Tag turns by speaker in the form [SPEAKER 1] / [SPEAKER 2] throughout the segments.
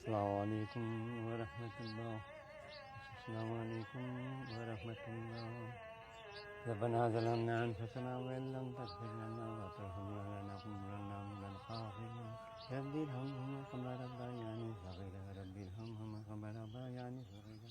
[SPEAKER 1] Assalamualaikum warahmatullah. Assalamualaikum warahmatullah. ربنا ظلمنا أنفسنا وإن لم تغفر لنا وترحمنا لنكونن من الخاسرين. رب ارحمهما كما ربياني صغيرا. رب ارحمهما كما ربياني صغيرا.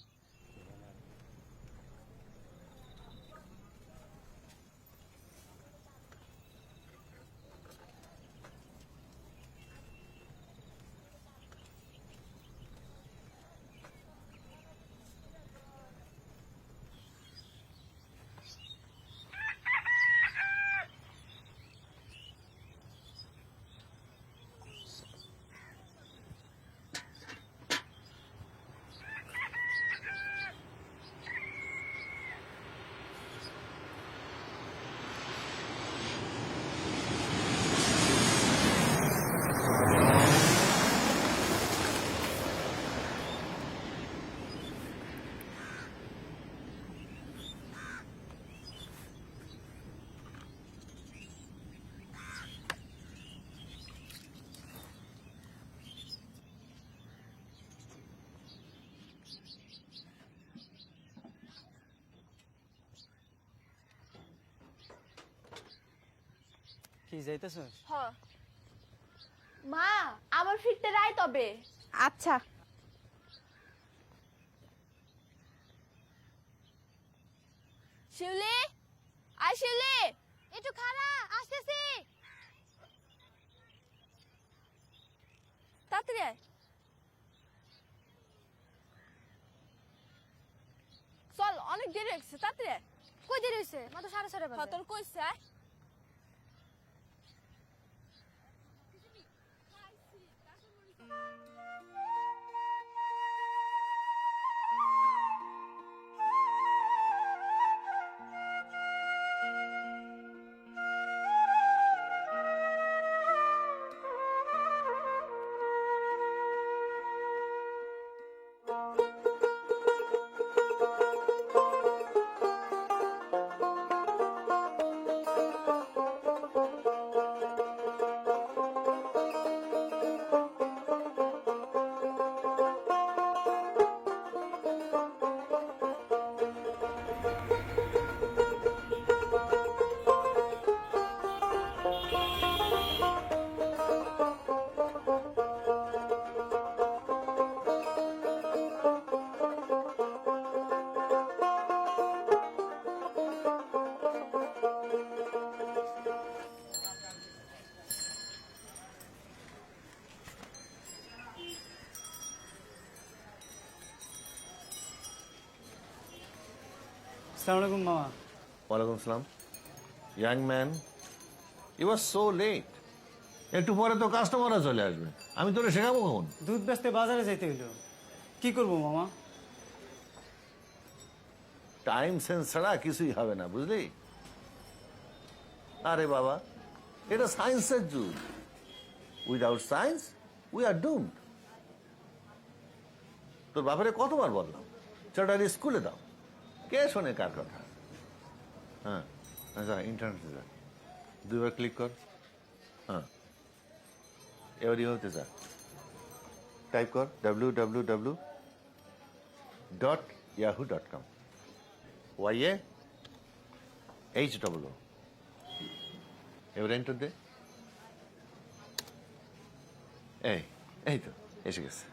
[SPEAKER 2] কি যাইতেছস?
[SPEAKER 3] হ মা আবার ফিরতে রাই তবে।
[SPEAKER 4] আচ্ছা
[SPEAKER 3] শিউলি আয় শিউলি একটু খাড়া আসতেছি তাড়াতাড়ি আয় চল অনেক দেরি হয়েছে তাড়াতাড়ি আয়
[SPEAKER 4] কই দেরি হইছে মাত্র 6:30 বাজে
[SPEAKER 3] তোর কইছে আয়
[SPEAKER 2] আসসালামু আলাইকুম মামা।
[SPEAKER 5] ওয়ালাইকুম আসসালাম। Young man, you are so late. একটু পরে তো কাস্টমাররা চলে আসবে, আমি তোরে শেখাবো কখন?
[SPEAKER 2] দুধ বেচতে বাজারে যাইতে হইলো, কি করব মামা?
[SPEAKER 5] টাইম সেন্স ছাড়া কিছুই হবে না, বুঝলি? আরে বাবা, এটা সায়েন্সের যুগ। Without science we are doomed. তোর বাপরে কতবার বললাম চাটারি স্কুলে দাও, কে শোনে কার কথা? হ্যাঁ আচ্ছা, ইন্টারনেটে যা, 2বার ক্লিক কর। হ্যাঁ, এবারই হতে যা, টাইপ কর www.yahoo.com YAHOO। এবার এন্টার দে। এই তো এসে গেছে।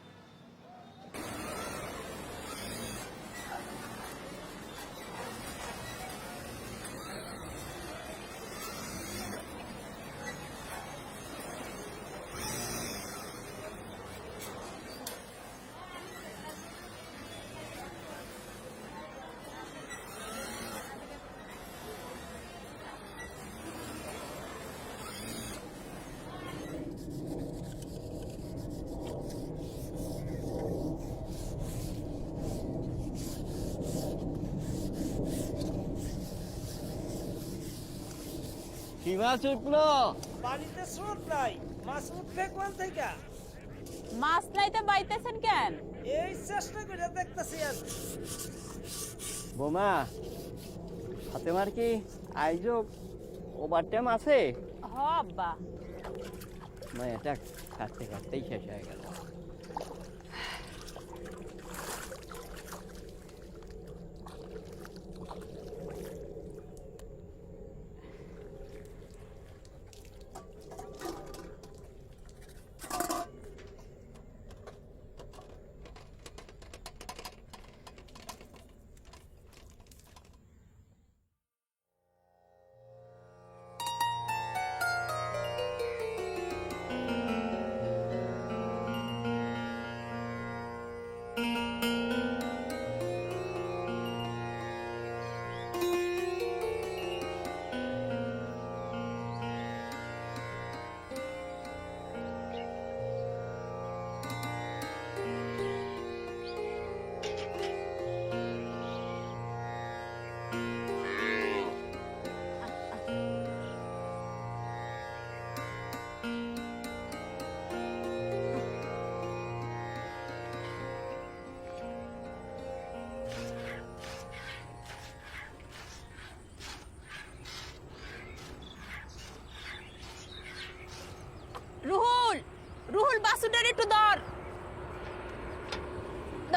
[SPEAKER 1] কি মাছ উঠলো?
[SPEAKER 6] পানিতে স্রোত নাই, মাছ উঠবে কোন থেকে?
[SPEAKER 4] মাছ লাইতে বাইতেছেন কেন?
[SPEAKER 6] এই চেষ্টা করে দেখতেছি আর
[SPEAKER 1] বোমা, হাতে মার কি আইজো ওভার টাইম আছে?
[SPEAKER 4] হ আব্বা।
[SPEAKER 1] এটা কাটতে কাটতেই শেষ হয়ে গেল।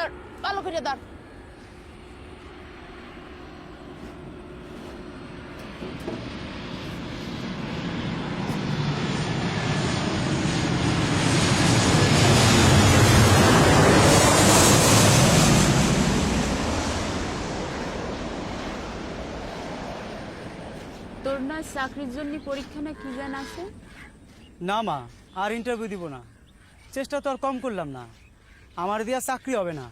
[SPEAKER 4] ধর ভালো করে ধর। তোর না চাকরির জন্য পরীক্ষা না কি জান আছে?
[SPEAKER 2] না মা, আর ইন্টারভিউ দিব না। চেষ্টা তো আর কম করলাম না, আমার দিয়া চাকরি হবে না।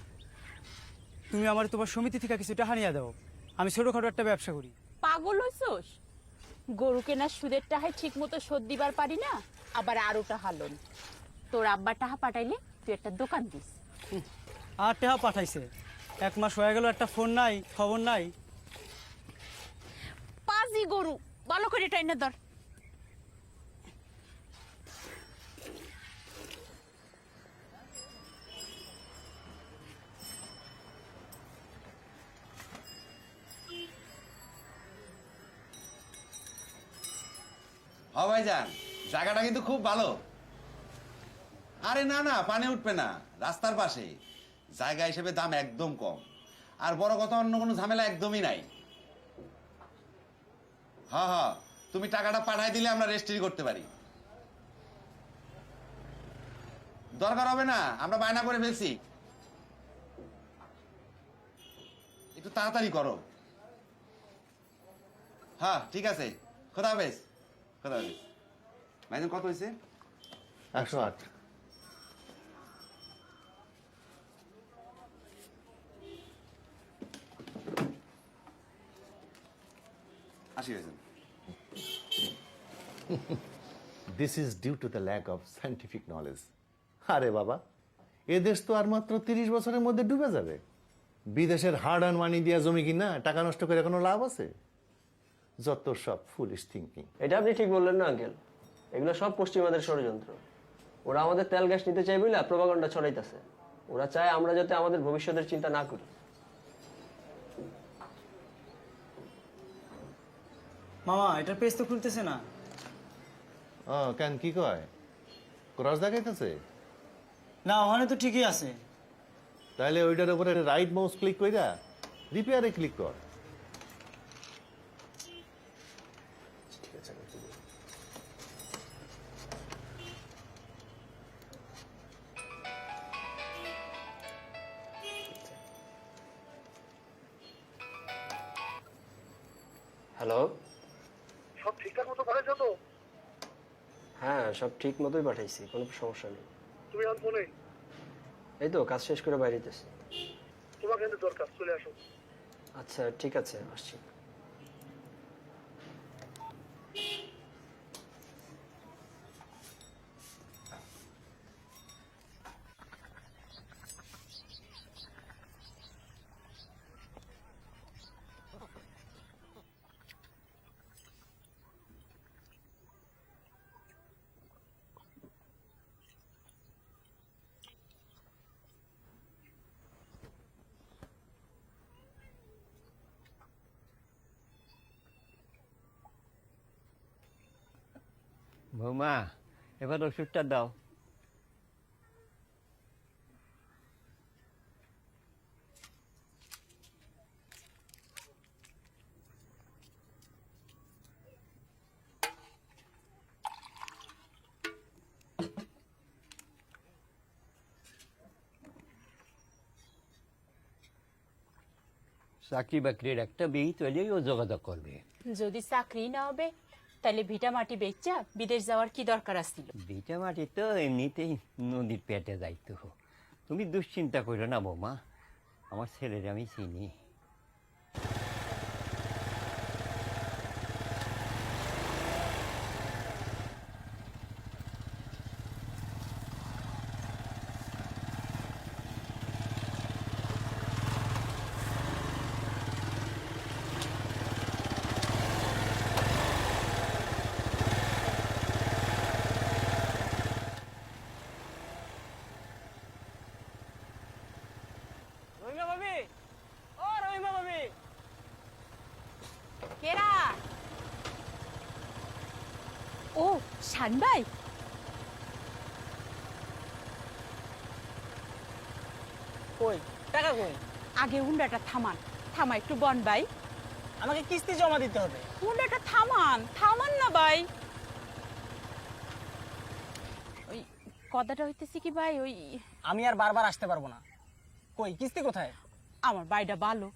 [SPEAKER 2] তুমি আমার তোমার সমিতি থেকে কিছু টাকা নিয়ে দাও, আমি ছোটখাটো একটা ব্যবসা করি।
[SPEAKER 4] পাগল হইছস? গরু কেনার সুদের টাকায় ঠিক মতো শোধ দিবার পারি না, আবার আরো টাকা লোন। তোর আব্বা টাকা পাঠাইলে তুই একটা দোকান দিস।
[SPEAKER 2] আর টাকা পাঠাইছে, 1 মাস হয়ে গেল, একটা ফোন নাই, খবর নাই।
[SPEAKER 4] পাজি গরু, ভালো করে টাইনা ধর।
[SPEAKER 7] হ্যাঁ ভাইজান, জায়গাটা কিন্তু খুব ভালো। আরে না না, পানি উঠবে না, রাস্তার পাশে জায়গা হিসেবে দাম একদম কম। আর বড় কথা, অন্য কোনো ঝামেলা একদমই নাই। হ্যাঁ হ্যাঁ, তুমি টাকাটা পাঠাই দিলে আমরা রেজিস্ট্রি করতে পারি। দরকার হবে না, আমরা বায়না করে ফেলছি। একটু তাড়াতাড়ি করো। হ্যাঁ ঠিক আছে, খোদা হাফেজ। খোদা হাফেজ। ভাইজান কত হয়েছে?
[SPEAKER 5] 108।
[SPEAKER 7] আসি ভাইজান।
[SPEAKER 5] This is due to the lack of scientific knowledge. আরে বাবা, এ দেশ তো আর মাত্র 30 বছরের মধ্যে ডুবে যাবে। বিদেশের হার্ড অ্যান্ড মানি দিয়া জমি কিনা টাকা নষ্ট করে কোনো লাভ আছে? যত সব ফুলিশ থিঙ্কিং।
[SPEAKER 8] এটা আপনি ঠিক বললেন না আঙ্কেল, এগুলো সব পশ্চিমাদের ষড়যন্ত্র। ওরা আমাদের তেল গ্যাস নিতে চাই বলে প্রোপাগান্ডা ছড়াইতেছে। ওরা চায় আমরা যাতে আমাদের ভবিষ্যতের চিন্তা না করি।
[SPEAKER 2] মামা, এটার পেজ তো খুলতেছে না।
[SPEAKER 5] কেন, কি কয়? ক্রস দেখাইতেছে?
[SPEAKER 2] না, ওখানে তো ঠিকই আছে।
[SPEAKER 5] তাহলে ওইটার উপরে রাইট মাউস ক্লিক কইরা রিপেয়ারে ক্লিক কর।
[SPEAKER 8] হ্যালো,
[SPEAKER 9] সব ঠিকঠাক মতো পাঠাইছো তো?
[SPEAKER 8] হ্যাঁ সব ঠিক মতোই পাঠাইছি, কোনো সমস্যা নেই।
[SPEAKER 9] তুমি আর ফোনে?
[SPEAKER 8] এই তো কাজ শেষ করে বাইরে যেতেছি।
[SPEAKER 9] তোমার কিন্তু দরকার, চলে আসো।
[SPEAKER 8] আচ্ছা ঠিক আছে, আসছি।
[SPEAKER 1] বৌমা, এবার ওষুধটা দাও। চাকরি বাকরির একটা বিহিত হলেই ও যোগাযোগ করবে।
[SPEAKER 4] যদি চাকরি না হবে তাহলে ভিটা মাটি বেচা বিদেশ যাওয়ার কি দরকার আছিল?
[SPEAKER 1] ভিটা মাটি তো এমনিতেই নদীর পেটে যাইতো। তুমি দুশ্চিন্তা করো না বৌমা, আমার ছেলের আমি চিনি।
[SPEAKER 2] রহিমা ভাবি, ও রহিমা ভাবি।
[SPEAKER 4] কেরা? ও শান ভাই,
[SPEAKER 6] কই টাকা কই?
[SPEAKER 4] আগে হুন্ডাটা থামান, থামা একটু বন ভাই।
[SPEAKER 6] আমাকে কিস্তি জমা দিতে হবে।
[SPEAKER 4] হুন্ডাটা থামান, থামান না ভাই। ওই কথাটা হইতেছে কি ভাই, ওই
[SPEAKER 6] আমি আর বারবার আসতে পারবো না। কই কিস্তি কোথায়?
[SPEAKER 4] আমার ভাইটা ভালো,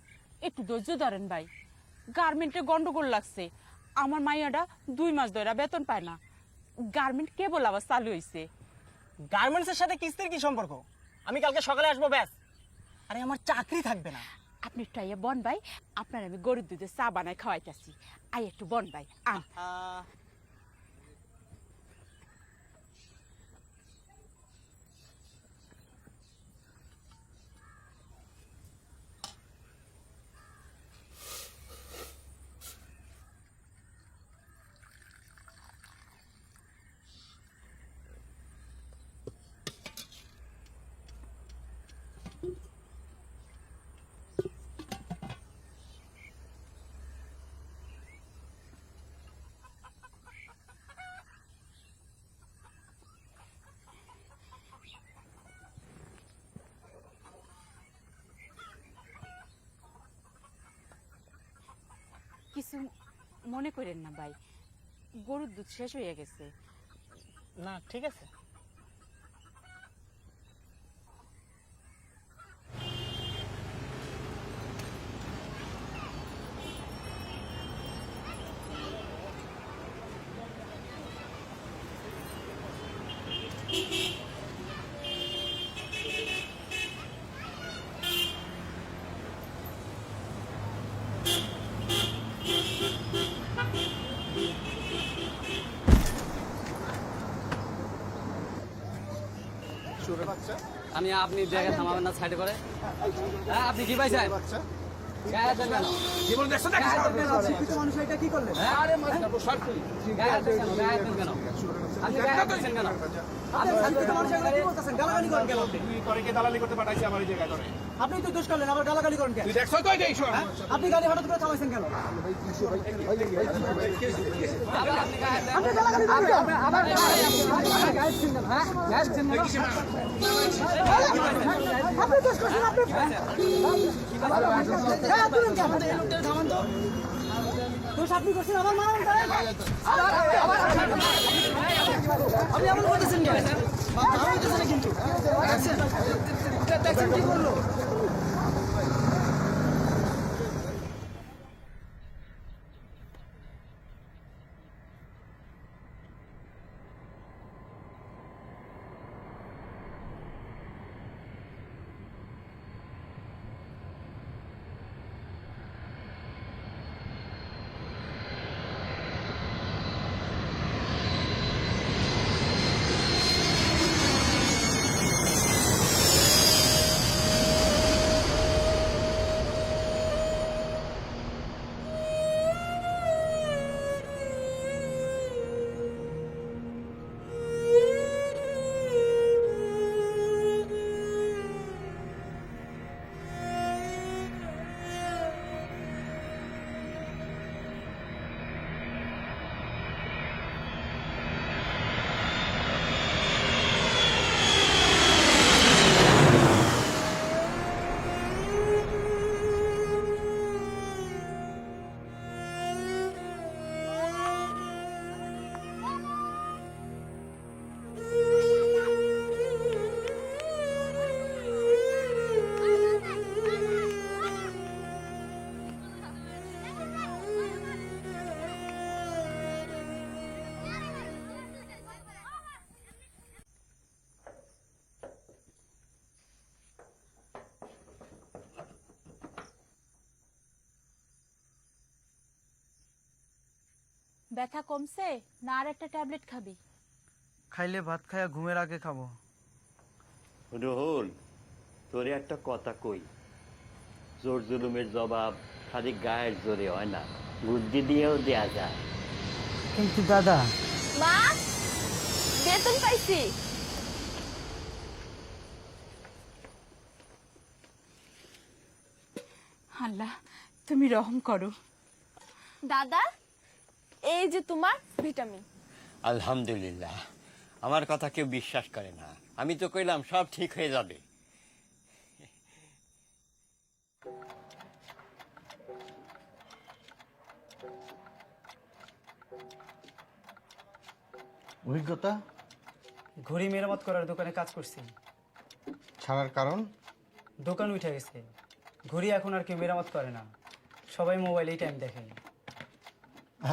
[SPEAKER 4] একটু ধৈর্য ধরেন ভাই। গার্মেন্টে গন্ডগোল লাগছে, আমার মাইয়াটা 2 মাস ধরে বেতন পায় না। গার্মেন্ট কেবল আবার চালু হইছে।
[SPEAKER 6] গার্মেন্টসের সাথে কিস্তির কি সম্পর্ক? আমি কালকে সকালে আসবো ব্যাস। আরে আমার চাকরি থাকবে না।
[SPEAKER 4] আপনি একটু আইয়া বন ভাই, আপনার আমি গরুর দুধে চা বানায় খাওয়াইতেছি। আই একটু বন ভাই আন। কিছু মনে করেন না ভাই, গরুর দুধ শেষ হয়ে গেছে।
[SPEAKER 6] না ঠিক আছে।
[SPEAKER 8] আমি আপনি জায়গা থামাবেন না সাইডে করে? হ্যাঁ আপনি কি পাইছেন? গায়ে হাত দেন কেন? আরে গায়ে হাত দেন কেন? গায়ে হাত দেন কেন? আপনি গায়ে হাত দিচ্ছেন কেন?
[SPEAKER 2] আপনি তো দোষ করলেন, আবার গালাগালি করেন কেন? আপনি গাড়ি হঠাৎ করে চালাইছেন কেন?
[SPEAKER 8] আবার আপনি গায়ে হাত দেন। আবার গায়ে দিচ্ছেন কেন? হ্যাঁ গায়ে দিচ্ছেন কেন?
[SPEAKER 2] আপনি দোষ করছেন, আপনি দোষ আপনি করছেন, আমার মারামারি করেন। আপনি এমন করতেছেন কেন? ভালো হইতেছে না কিন্তু। দেখছেন কি করলো?
[SPEAKER 4] ব্যথা কমছে না আর একটা ট্যাবলেট খাবি?
[SPEAKER 2] খাইলে ভাত খায়া ঘুমের আগে খাবো।
[SPEAKER 1] রোহন, তোরে একটা কথা কই, জোর জুলুমের জবাব খালি গায়ের জোরে হয় না, বুদ্ধি দিয়েও দেয়া যায়।
[SPEAKER 2] কিন্তু দাদা,
[SPEAKER 3] মা, বেতন পাইছি।
[SPEAKER 4] আল্লাহ তুমি রহম করো।
[SPEAKER 3] দাদা, এই যে তোমার ভিটামিন।
[SPEAKER 1] আলহামদুলিল্লাহ, আমার কথা কেউ বিশ্বাস করে না, আমি তো কইলাম সব ঠিক হয়ে যাবে।
[SPEAKER 10] অভিজ্ঞতা?
[SPEAKER 2] ঘড়ি মেরামত করার দোকানে কাজ করছি।
[SPEAKER 10] ছাড়ার কারণ?
[SPEAKER 2] দোকান উঠে গেছে, ঘড়ি এখন আর কেউ মেরামত করে না, সবাই মোবাইলেই টাইম দেখে।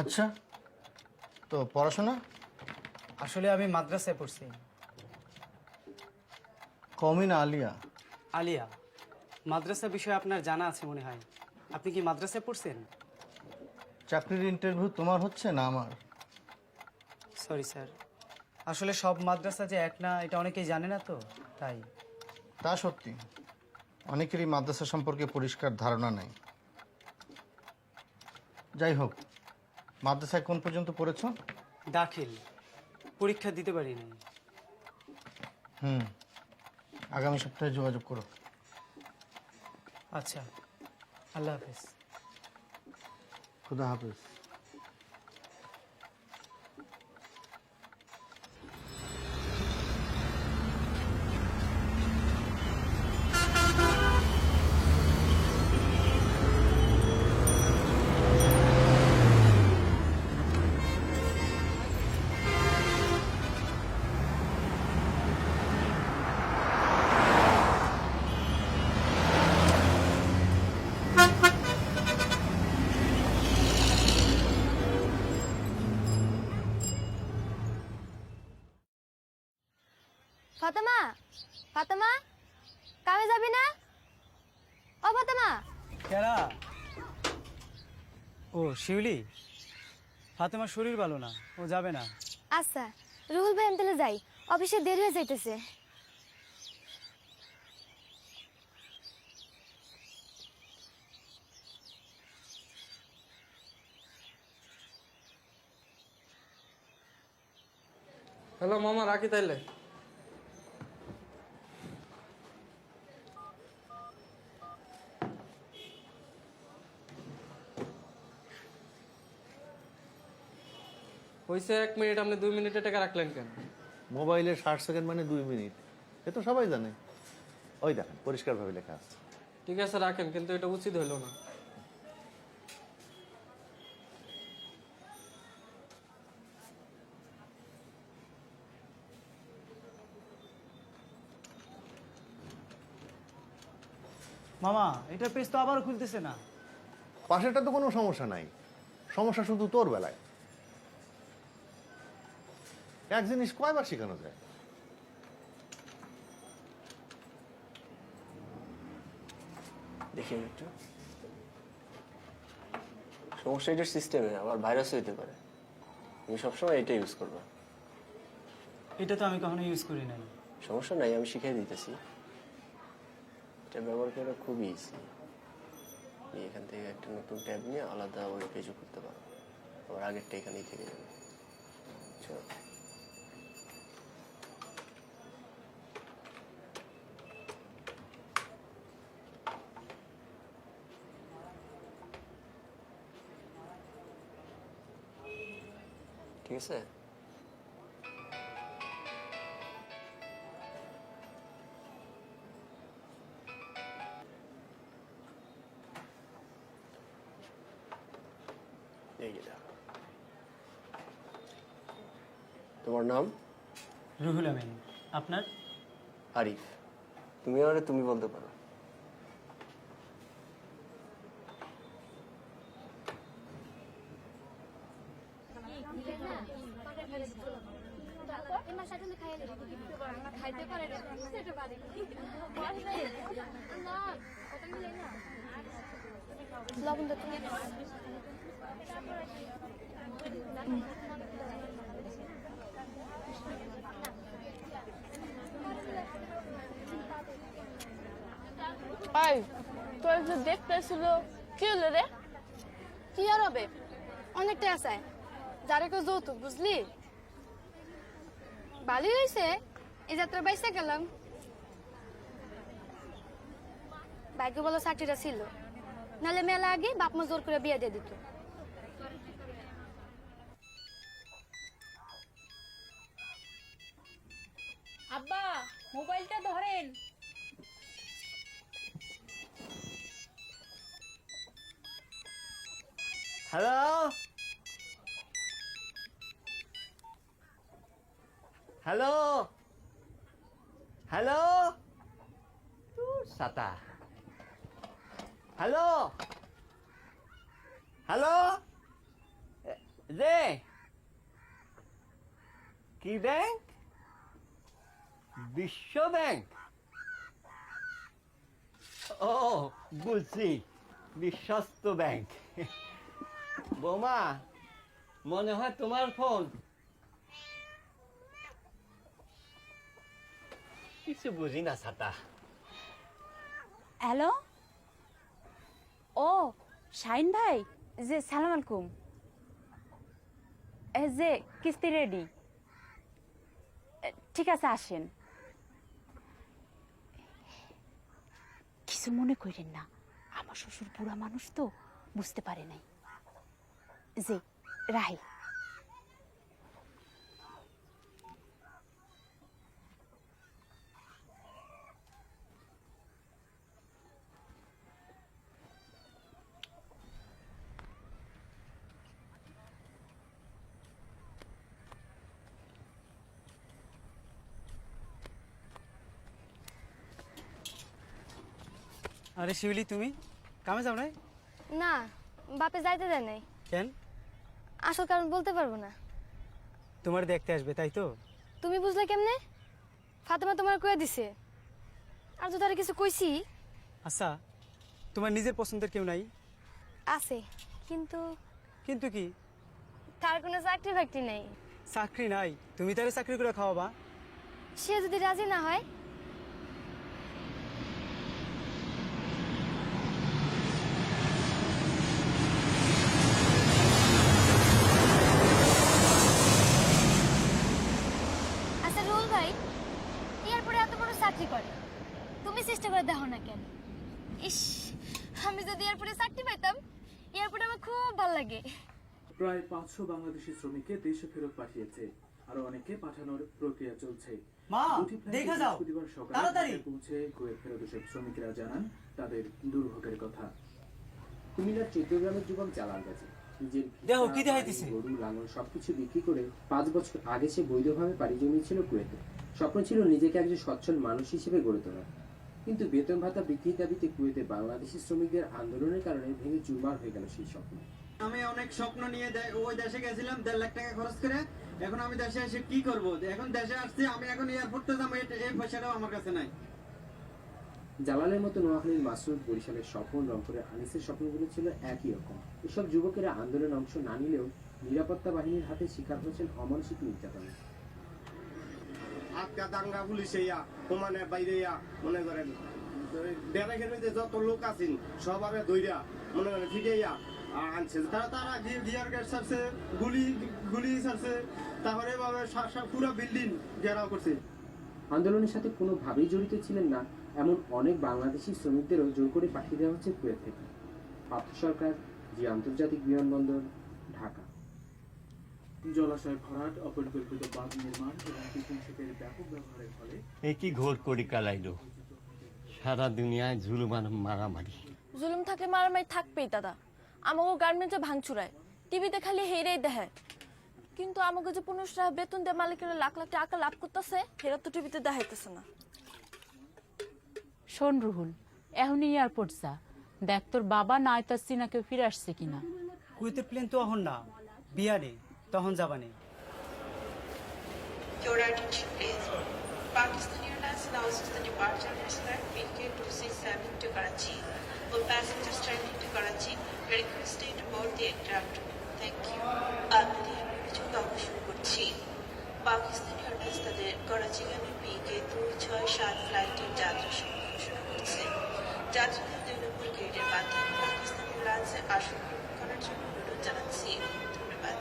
[SPEAKER 10] আচ্ছা, তো পড়াশোনা?
[SPEAKER 2] আসলে আমি মাদ্রাসায় পড়ছি।
[SPEAKER 10] কমি না আলিয়া?
[SPEAKER 2] আলিয়া। মাদ্রাসা বিষয়ে আপনার জানা আছে মনে হয়। আপনি কি মাদ্রাসায় পড়ছেন?
[SPEAKER 10] চাকরির ইন্টারভিউ তোমার হচ্ছে না আমার?
[SPEAKER 2] সরি স্যার, আসলে সব মাদ্রাসা যে এক না এটা অনেকেই জানে না তো, তাই।
[SPEAKER 10] তা সত্যি, অনেকেরই মাদ্রাসা সম্পর্কে পরিষ্কার ধারণা নেই। যাই হোক, মাদ্রাসায় কোন পর্যন্ত পড়েছো?
[SPEAKER 2] দাখিল, পরীক্ষা দিতে পারিনি।
[SPEAKER 10] আগামী সপ্তাহে যোগাযোগ করো।
[SPEAKER 2] আচ্ছা, আল্লাহ হাফেজ।
[SPEAKER 10] খুদা হাফেজ।
[SPEAKER 3] ফাতেমা, ফাতেমা, কামে যাবি না? ও ফাতেমা।
[SPEAKER 2] কেরা? ও শিউলি। ফাতেমার শরীর ভালো না, ও যাবে না।
[SPEAKER 3] আচ্ছা, রুহুল ভাই আনতে যাই, অফিসে দেরি হয়ে যাইতেছে।
[SPEAKER 6] হ্যালো মামা, রাখি তাইলে। হয়েছে 1 মিনিট, আপনি 2 মিনিটে টাকা রাখলেন কেন?
[SPEAKER 5] মোবাইলে 60 সেকেন্ড মানে 2 মিনিট, এ তো সবাই জানে। ওই দেখেন পরিষ্কারভাবে লেখা আছে।
[SPEAKER 6] ঠিক আছে রাখেন, কিন্তু এটা উচিত হইল না।
[SPEAKER 2] মামা, এটার পেজ তো আবারও খুলতেছে না।
[SPEAKER 5] পাশেরটা তো কোনো সমস্যা নাই, সমস্যা শুধু তোর বেলায়। এক জিনিস কয়বার শেখানো যায়?
[SPEAKER 8] দেখি আমি একটু। সমস্যা এটার সিস্টেমে, আবার ভাইরাস হইতে পারে। তুমি সবসময় এটা ইউজ করবা।
[SPEAKER 2] এটা তো আমি কখনো ইউজ করি নাই।
[SPEAKER 8] সমস্যা নাই, আমি শিখিয়ে দিতেছি। এটা ব্যবহার করা খুবই ইজি। তুমি এখান থেকে একটা নতুন ট্যাব নিয়ে আলাদা ওয়েব পেজও করতে পারো। আবার আগেরটা এখানেই থেকে যাবে। চলো। ঠিক আছে? এই যে দেখো। তোমার নাম?
[SPEAKER 2] রুহুল আমিন। আপনার?
[SPEAKER 8] আরিফ। তুমি আমারে তুমি বলতে পারো।
[SPEAKER 3] লবণ তো
[SPEAKER 11] তোর যে দেখতেছিল কি হলো রে?
[SPEAKER 3] কি আর হবে, অনেকটা আছে যারা কেউ যৌতুক, বুঝলি? ভালোই হয়েছে এই যাত্রা বাইসে গেলাম। ভাগ্য বলো চাকরিটা ছিল, নাহলে মেলা আগে বাপ মা জোর করে বিয়ে দিয়ে দিত।
[SPEAKER 4] আব্বা, মোবাইলটা ধরেন।
[SPEAKER 1] হ্যালো, হ্যালো হ্যালো সাতা হ্যালো হ্যালো রে কি ব্যাংক বিশ্ব ব্যাংক ও বুঝছি বিশ্বস্ত ব্যাংক বোমা মনে হয় তোমার ফোন কিছু বুঝি না ছাতা
[SPEAKER 4] হ্যালো ও শাহিন ভাই যে সালাম আলাইকুম যে কিস্তি রেডি ঠিক আছে আসেন কিছু মনে করেন না আমার শ্বশুর বুড়া মানুষ তো বুঝতে পারে নাই যে রাহি
[SPEAKER 2] আরে শিউলি তুমি কামে যাও নাই
[SPEAKER 3] না বাপে যাইতে দেয় নাই।
[SPEAKER 2] কেন
[SPEAKER 3] আসল কারণ বলতে পারবো না।
[SPEAKER 2] তোমার দেখতে আসবে তাই তো
[SPEAKER 3] তুমি বুঝলে কেমনে? ফাতেমা তোমার কয়ে দিছে। আর তো তারা কিছু কইছি।
[SPEAKER 2] আচ্ছা তোমার নিজের পছন্দের কেউ নাই?
[SPEAKER 3] আছে কিন্তু
[SPEAKER 2] কিন্তু কি?
[SPEAKER 3] তার কোনো চাকরি বাকরি নাই।
[SPEAKER 2] চাকরি নাই তুমি তারে চাকরি করে খাওয়াবা?
[SPEAKER 3] সে যদি রাজি না হয়? আচ্ছা রুল ভাই এয়ারপোর্টে এত বড় চাকরি করে তুমি চেষ্টা করে দেখো না কেন? ইস আমি যদি এয়ারপোর্টে চাকরি পাইতাম, এয়ারপোর্টে আমার খুব ভালো লাগে।
[SPEAKER 12] প্রায় 500 বাংলাদেশি শ্রমিককে দেশে ফেরত পাঠিয়েছে, আরো অনেকে পাঠানোর প্রক্রিয়া চলছে।
[SPEAKER 2] মা দেখা যাও তাড়াতাড়ি
[SPEAKER 12] পৌঁছে কুয়েত ফেরত এসে শ্রমিকরা জানান তাদের দুর্ভোগের কথা। কুমিল্লার চৌদ্দগ্রামের যুবক জালাল গাজী নিজের
[SPEAKER 2] দেখো কি দেখাইতেছে
[SPEAKER 12] গরু লাঙল সবকিছু বিক্রি করে 5 বছর আগে সে বৈধভাবে পাড়ি জমিয়েছিল কুয়েতে। স্বপ্ন ছিল নিজেকে একজন সচ্ছল মানুষ হিসেবে গড়ে তোলা, কিন্তু বেতন ভাতা বৃদ্ধির দাবিতে কুয়েতে বাংলাদেশি শ্রমিকদের আন্দোলনের কারণে ভেঙে চুরমার হয়ে গেল সেই স্বপ্ন।
[SPEAKER 13] আমি অনেক স্বপ্ন নিয়ে ওই দেশে গেছিলাম 1.5 লাখ টাকা খরচ করে। এখন আমি দেশে এসে কি করব? এখন দেশে আসছি, আমি এখন এয়ারপোর্টে যাবো, এই পয়সাটাও আমার কাছে নাই।
[SPEAKER 12] জালালের মতো নোয়াখালীর মাসুদ, বরিশালের স্বপন, রংপুরের আনিসের স্বপ্নগুলো ছিল একই রকম। এসব যুবকেরা আন্দোলনে অংশ না নিলেও নিরাপত্তা বাহিনীর হাতে শিকার হয়েছেন অমানসিক নির্যাতনে।
[SPEAKER 13] আজকা দাঙ্গা পুলিশে সমানে বাইরে মনে করেন বেড়াইখানে যত লোক আছেন সবারে দইরা মনে করেন ফিটাইয়া আনছে। তারা গিয়ার গ্যাস ছাড়ছে, গুলি ছাড়ছে, তারপরে পুরো বিল্ডিং ঘেরাও করছে।
[SPEAKER 12] আন্দোলনের সাথে কোনোভাবেই জড়িত ছিলেন না এমন অনেক বাংলাদেশি শ্রমিকদেরও জোর করে পাঠিয়ে দেওয়া হচ্ছে কুয়েত থেকে। পার্থ সরকার, জি আন্তর্জাতিক বিমানবন্দর, ঢাকা। জলাশয় ভরাট, অপরিকল্পিত বাঁধ নির্মাণ এবং কীটনাশকের ব্যাপক ব্যবহারের ফলে
[SPEAKER 1] একই ঘোর করি কালাইলো সারা দুনিয়ায় জুলুম আর মারামারি।
[SPEAKER 11] জুলুম থাকলে মারামারি থাকবেই দাদা। আমাকে গার্মেন্টে ভাঙচুরায়, টিভিতে খালি হেরেই দেখে, কিন্তু আমাকে যে 15 টাকা বেতন দেয় মালিকেরা লাখ লাখ টাকা লাভ করতেছে, হেরা তো টিভিতে দেখাইতেছে না।
[SPEAKER 4] শোন রুহুল, এখন এয়ারপোর্ট যা, দেখ তোর বাবা না তার সিনাকে ফিরে আসছে কিনা।
[SPEAKER 2] কুয়েতের প্লেন তো এখন না, বিয়ারে তখন যাবানি।
[SPEAKER 14] Your attention please. Pakistan Airlines announces the departure of flight PK267 to Karachi. All passengers traveling to Karachi are requested to board the aircraft. Thank you. আপনাদের কিছু গল্প শুরু করছি। পাকিস্তান এয়ারলাইন্স তাদের করাচিগামী PK267 ফ্লাইটের যাত্রা শুরু করছে। যাত্রীদের 2 নম্বর গেটের মাধ্যমে পাকিস্তান এয়ারলাইন্সে আসন গ্রহণ করার জন্য অনুরোধ জানাচ্ছি। ধন্যবাদ।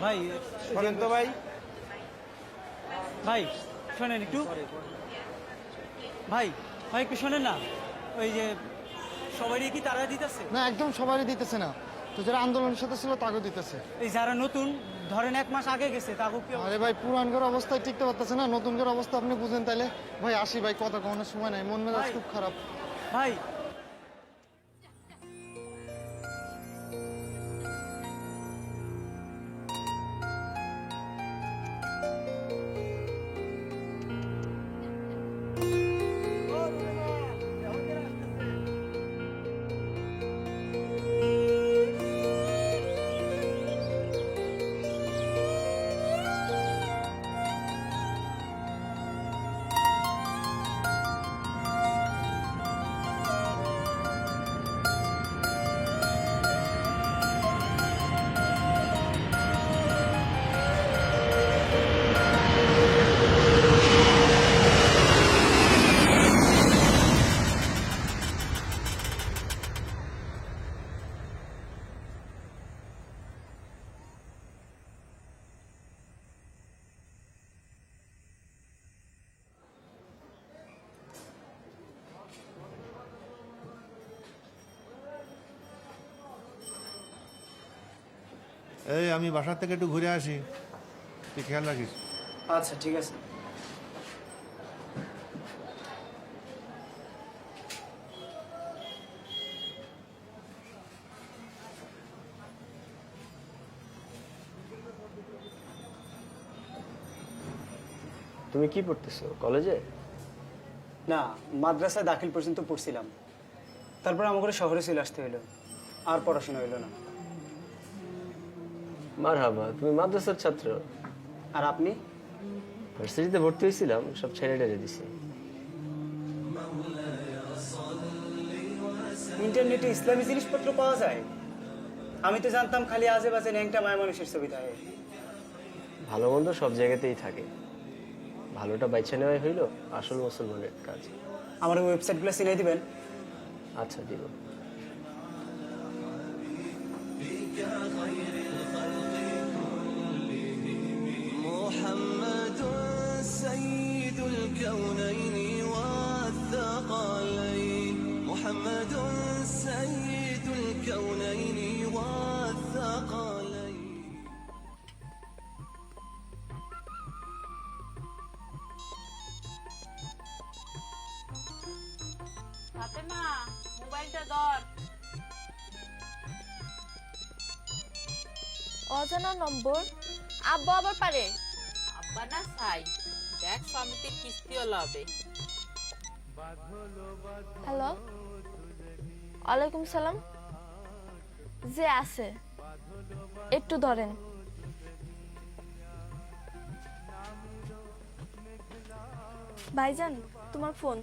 [SPEAKER 2] ভাই শোনেন তো ভাই, ভাই শোনেন একটু, ভাই ভাই একটু শোনেন না, ওই যে সবারই কি তারা দিতেছে?
[SPEAKER 10] না, একদম সবারই দিতেছে না, তো যারা আন্দোলনের সাথে ছিল তাকেও দিতেছে।
[SPEAKER 2] এই যারা নতুন ধরেন 1 মাস আগে গেছে তাকেও কি?
[SPEAKER 10] আরে ভাই, পুরানকার অবস্থায় টিকতে পারতেছে না, নতুনকার অবস্থা আপনি বুঝেন তাইলে। ভাই আসি ভাই, কথা কখনোর সময় নাই, মন মেজাজ খুব খারাপ।
[SPEAKER 2] ভাই
[SPEAKER 5] এই আমি বাসার থেকে একটু ঘুরে আসি, তুই খেয়াল রাখিস।
[SPEAKER 2] আচ্ছা ঠিক আছে।
[SPEAKER 8] তুমি কি পড়তেছো, কলেজে?
[SPEAKER 2] না, মাদ্রাসায় দাখিল পর্যন্ত পড়ছিলাম, তারপর আমাকে শহরে চলে আসতে হইলো, আর পড়াশোনা হইলো না।
[SPEAKER 8] মারহাবা, তুমি মাদ্রাসার ছাত্র?
[SPEAKER 2] আর আপনি?
[SPEAKER 8] ভার্সিটিতে ভর্তি হয়েছিলাম, সব ছেড়ে টেড়ে দিছি।
[SPEAKER 2] ইন্টারনেটে ইসলামী জিনিসপত্র পাওয়া যায়? আমি তো জানতাম খালি আজে বাজে ন্যাংটা মায় মানুষের ছবি থাকে।
[SPEAKER 8] ভালো মন্দ সব জায়গাতেই থাকে, ভালোটা বাইছে নেওয়াই হইল আসল মুসলমানের কাজ।
[SPEAKER 2] আমার ওয়েবসাইটগুলো চিনাই দিবেন?
[SPEAKER 8] আচ্ছা, দিব।
[SPEAKER 15] محمد سيد الكونين والثقلين محمد سيد الكونين والثقلين
[SPEAKER 4] ফাতেমা, মোবাইলটা ধর।
[SPEAKER 11] অজানা নম্বর, আব্বু আবার পারে।
[SPEAKER 4] আব্বা না চাই, দেখ সমিতির কিস্তিওয়ালা হবে।
[SPEAKER 11] হ্যালো, ওয়ালাইকুম সালাম। যে আছে একটু ধরেন। ভাইজান, তোমার ফোন।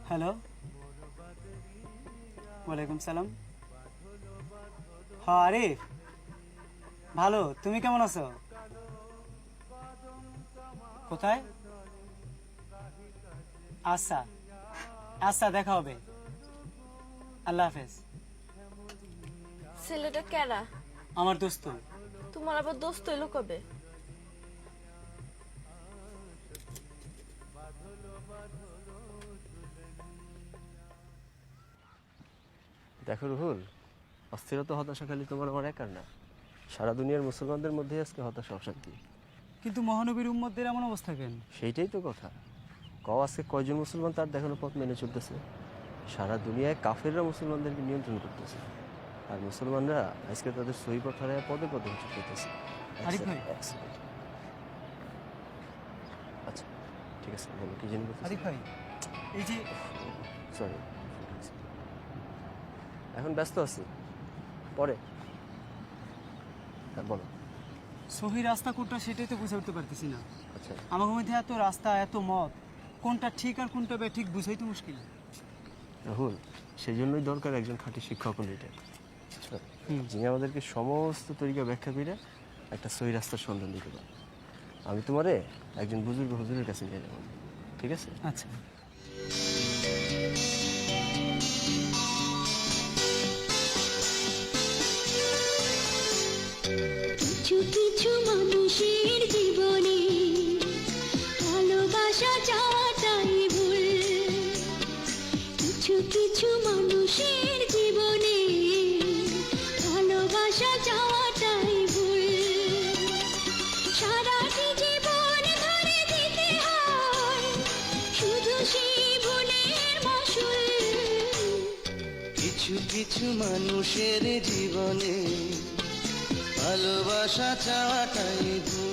[SPEAKER 2] হ্যালো, ওয়ালাইকুম সালাম। হ্যাঁ আরিফ, ভালো, তুমি কেমন আছো? কোথায়? আচ্ছা আচ্ছা, দেখা হবে, আল্লাহ হাফেজ।
[SPEAKER 11] ছেলেটা কেরা?
[SPEAKER 2] আমার দোস্ত।
[SPEAKER 11] তোমার আবার দোস্ত এলো কবে?
[SPEAKER 8] দেখো রুহুল, অস্থিরতা হতাশা খালি তোমার আমার একার না, সারা দুনিয়ার মুসলমানদের মধ্যে আজকে হতাশা অশান্তি।
[SPEAKER 2] কিন্তু মহানবীর উম্মতদের এমন অবস্থা কেন?
[SPEAKER 8] সেইটাই তো কথা। আজকে কয়জন মুসলমান তার দেখানো পথ মেনে চলতেছে? সারা দুনিয়ায় কাফেররা মুসলমানদেরকে নিয়ন্ত্রণ করতেছে, আর মুসলমানরা আজকে তাদের সহি পথ হারায় পদে পদে উঁচু করতেছে। আচ্ছা ঠিক আছে, বলো কি জানি।
[SPEAKER 2] আরিফ ভাই, এই যে
[SPEAKER 8] সরি, এখন ব্যস্ত আছি, পরে। হ্যাঁ বলো।
[SPEAKER 2] সহি রাস্তা কোনটা সেটাই তো বুঝে উঠতে পারতেছি না।
[SPEAKER 8] আচ্ছা,
[SPEAKER 2] আমার মধ্যে এত রাস্তা, এত মত, কোনটা ঠিক আর কোনটা ঠিক বুঝাই তো মুশকিল।
[SPEAKER 8] রাহুল, সেই জন্যই দরকার একজন খাঁটি শিক্ষক লিডার, যিনি আমাদেরকে সমস্ত তরিকা ব্যাখ্যা করে একটা সহি রাস্তার সন্ধান দিতে পারে। আমি তোমারে একজন বুজুর্গ হুজুরের কাছে নিয়ে যাবো, ঠিক আছে?
[SPEAKER 2] আচ্ছা।
[SPEAKER 16] কিছু কিছু মানুষের জীবনে ভালো
[SPEAKER 15] কিছু মানুষের জীবনে ভালোবাসা চাওয়াটাই ভুল, সারাটি জীবন ধরে দিতে হয় শুধু সেই ভুলের মাসুল।
[SPEAKER 16] কিছু কিছু মানুষের জীবনে ভালোবাসা চাওয়াটাই ভুল।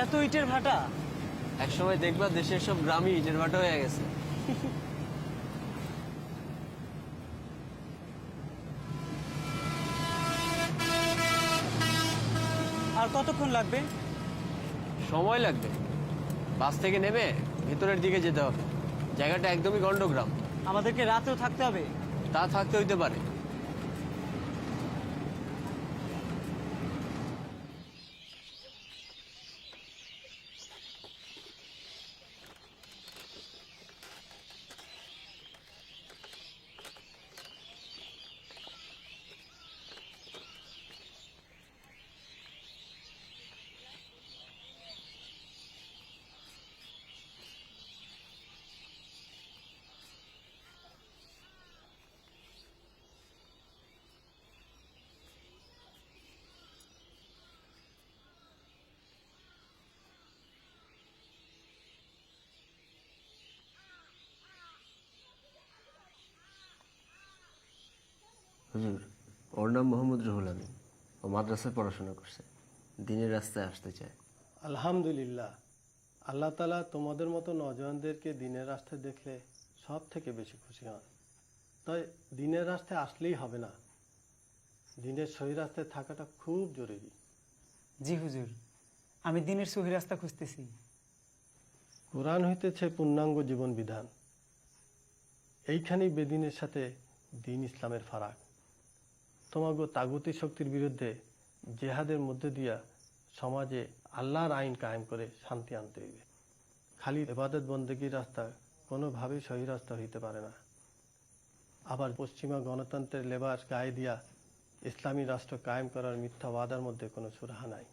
[SPEAKER 2] এত ইটের ভাটা?
[SPEAKER 8] একসময় দেখবা দেশের সব গ্রামই ইটের ভাটা হয়ে গেছে।
[SPEAKER 2] আর কতক্ষণ লাগবে?
[SPEAKER 8] সময় লাগবে, বাস থেকে নেমে ভেতরের দিকে যেতে হবে। জায়গাটা একদমই গন্ডগ্রাম।
[SPEAKER 2] আমাদেরকে রাতেও থাকতে হবে?
[SPEAKER 8] তা থাকতে হইতে পারে। হুজুর, ওর নাম মোহাম্মদ রুহুল আমিন। ও মাদ্রাসায় পড়াশোনা করছে, দিনের রাস্তায় আসতে চায়।
[SPEAKER 17] আলহামদুলিল্লাহ, আল্লাহ তালা তোমাদের মতো নজওয়ানদেরকে দিনের রাস্তায় দেখলে সব থেকে বেশি খুশি হন। তাই দিনের রাস্তায় আসলেই হবে না, দিনের সহি রাস্তায় থাকাটা খুব জরুরি।
[SPEAKER 2] জি হুজুর, আমি দিনের সহি রাস্তা খুঁজতেছি।
[SPEAKER 17] কোরআন হইতেছে পূর্ণাঙ্গ জীবন বিধান। এইখানেই বেদিনের সাথে দিন ইসলামের ফারাক। তোমাগো তাগুতি শক্তির বিরুদ্ধে জেহাদের মধ্যে দিয়া সমাজে আল্লাহর আইন কায়েম করে শান্তি আনতে হইবে। খালি ইবাদত বন্দেগীর রাস্তা কোনোভাবেই সহি রাস্তা হইতে পারে না। আবার পশ্চিমা গণতন্ত্রের লেবাস গায়ে দিয়া ইসলামী রাষ্ট্র কায়েম করার মিথ্যা ওয়াদার মধ্যে কোনো সুরাহা নাই।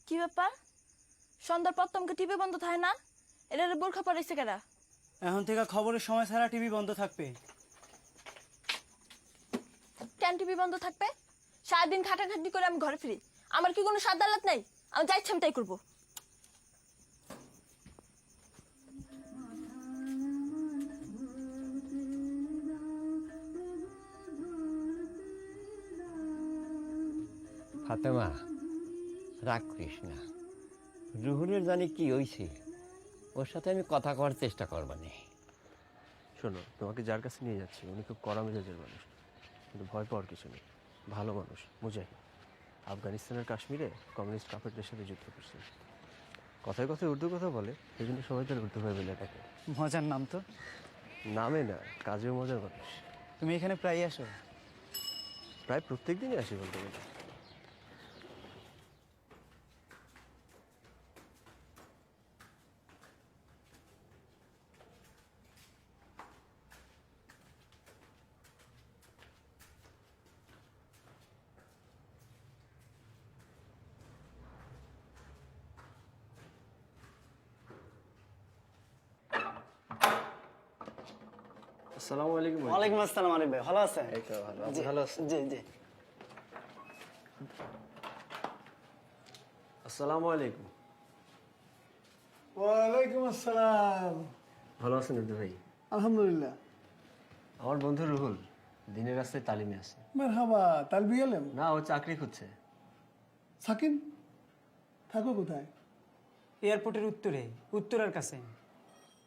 [SPEAKER 11] কি ব্যাপার? সন্ধ্যার পর তোমাকে টিভি বন্ধ থাকে না? এটা বোরখা পরাইছে কেডা?
[SPEAKER 2] এখন থেকে খবরের সময় ছাড়া টিভি বন্ধ থাকবে।
[SPEAKER 11] কেন টিভি বন্ধ থাকবে? সারাদিন খাটাখাটি করে আমি ঘরে ফিরি, আমার কি কোনো স্বাদ আলাদ নাই? আমি যা ইচ্ছা আমি তাই করবো।
[SPEAKER 1] ফাতেমা, রাগ করিস না। রুহুলের জানি কি হয়েছে, ওর সাথে আমি কথা করার চেষ্টা করবানি।
[SPEAKER 8] শোনো, তোমাকে যার কাছে নিয়ে যাচ্ছি উনি খুব কড়া মেজাজের মানুষ, কিন্তু ভয় পাওয়ার কিছু নেই। ভালো মানুষ, মুজাহিদ। আফগানিস্তানের কাশ্মীরে কমিউনিস্ট কাফেরদের সাথে যুদ্ধ করছে। কথায় কথায় উর্দু কথা বলে, এই জন্য সবাই তার উর্দু ভাই বলে ডাকে।
[SPEAKER 2] মজার নাম তো।
[SPEAKER 8] নামে না, কাজেও মজার মানুষ।
[SPEAKER 2] তুমি এখানে প্রায় আসো?
[SPEAKER 8] প্রায় প্রত্যেক দিনই আসি বলতে গেলে। আসসালামু আলাইকুম।
[SPEAKER 6] ওয়ালাইকুম আসসালাম আরিফ ভাই, ভালো আছেন?
[SPEAKER 8] এই তো ভালো। আপনি
[SPEAKER 6] জি,
[SPEAKER 8] ভালো আছেন?
[SPEAKER 6] জি জি।
[SPEAKER 8] আসসালামু আলাইকুম।
[SPEAKER 9] ওয়ালাইকুম আসসালাম।
[SPEAKER 8] ভালো আছেন উর্দু ভাই?
[SPEAKER 9] আলহামদুলিল্লাহ।
[SPEAKER 8] আমার বন্ধু রুহুল দিনের রাস্তায় তালিমে আছে।
[SPEAKER 9] মারহাবা, তালবি এলেম।
[SPEAKER 8] না, ও চাকরি খুঁজছে।
[SPEAKER 9] সাকিন থাকো কোথায়?
[SPEAKER 2] এয়ারপোর্টের উত্তরের কাছে।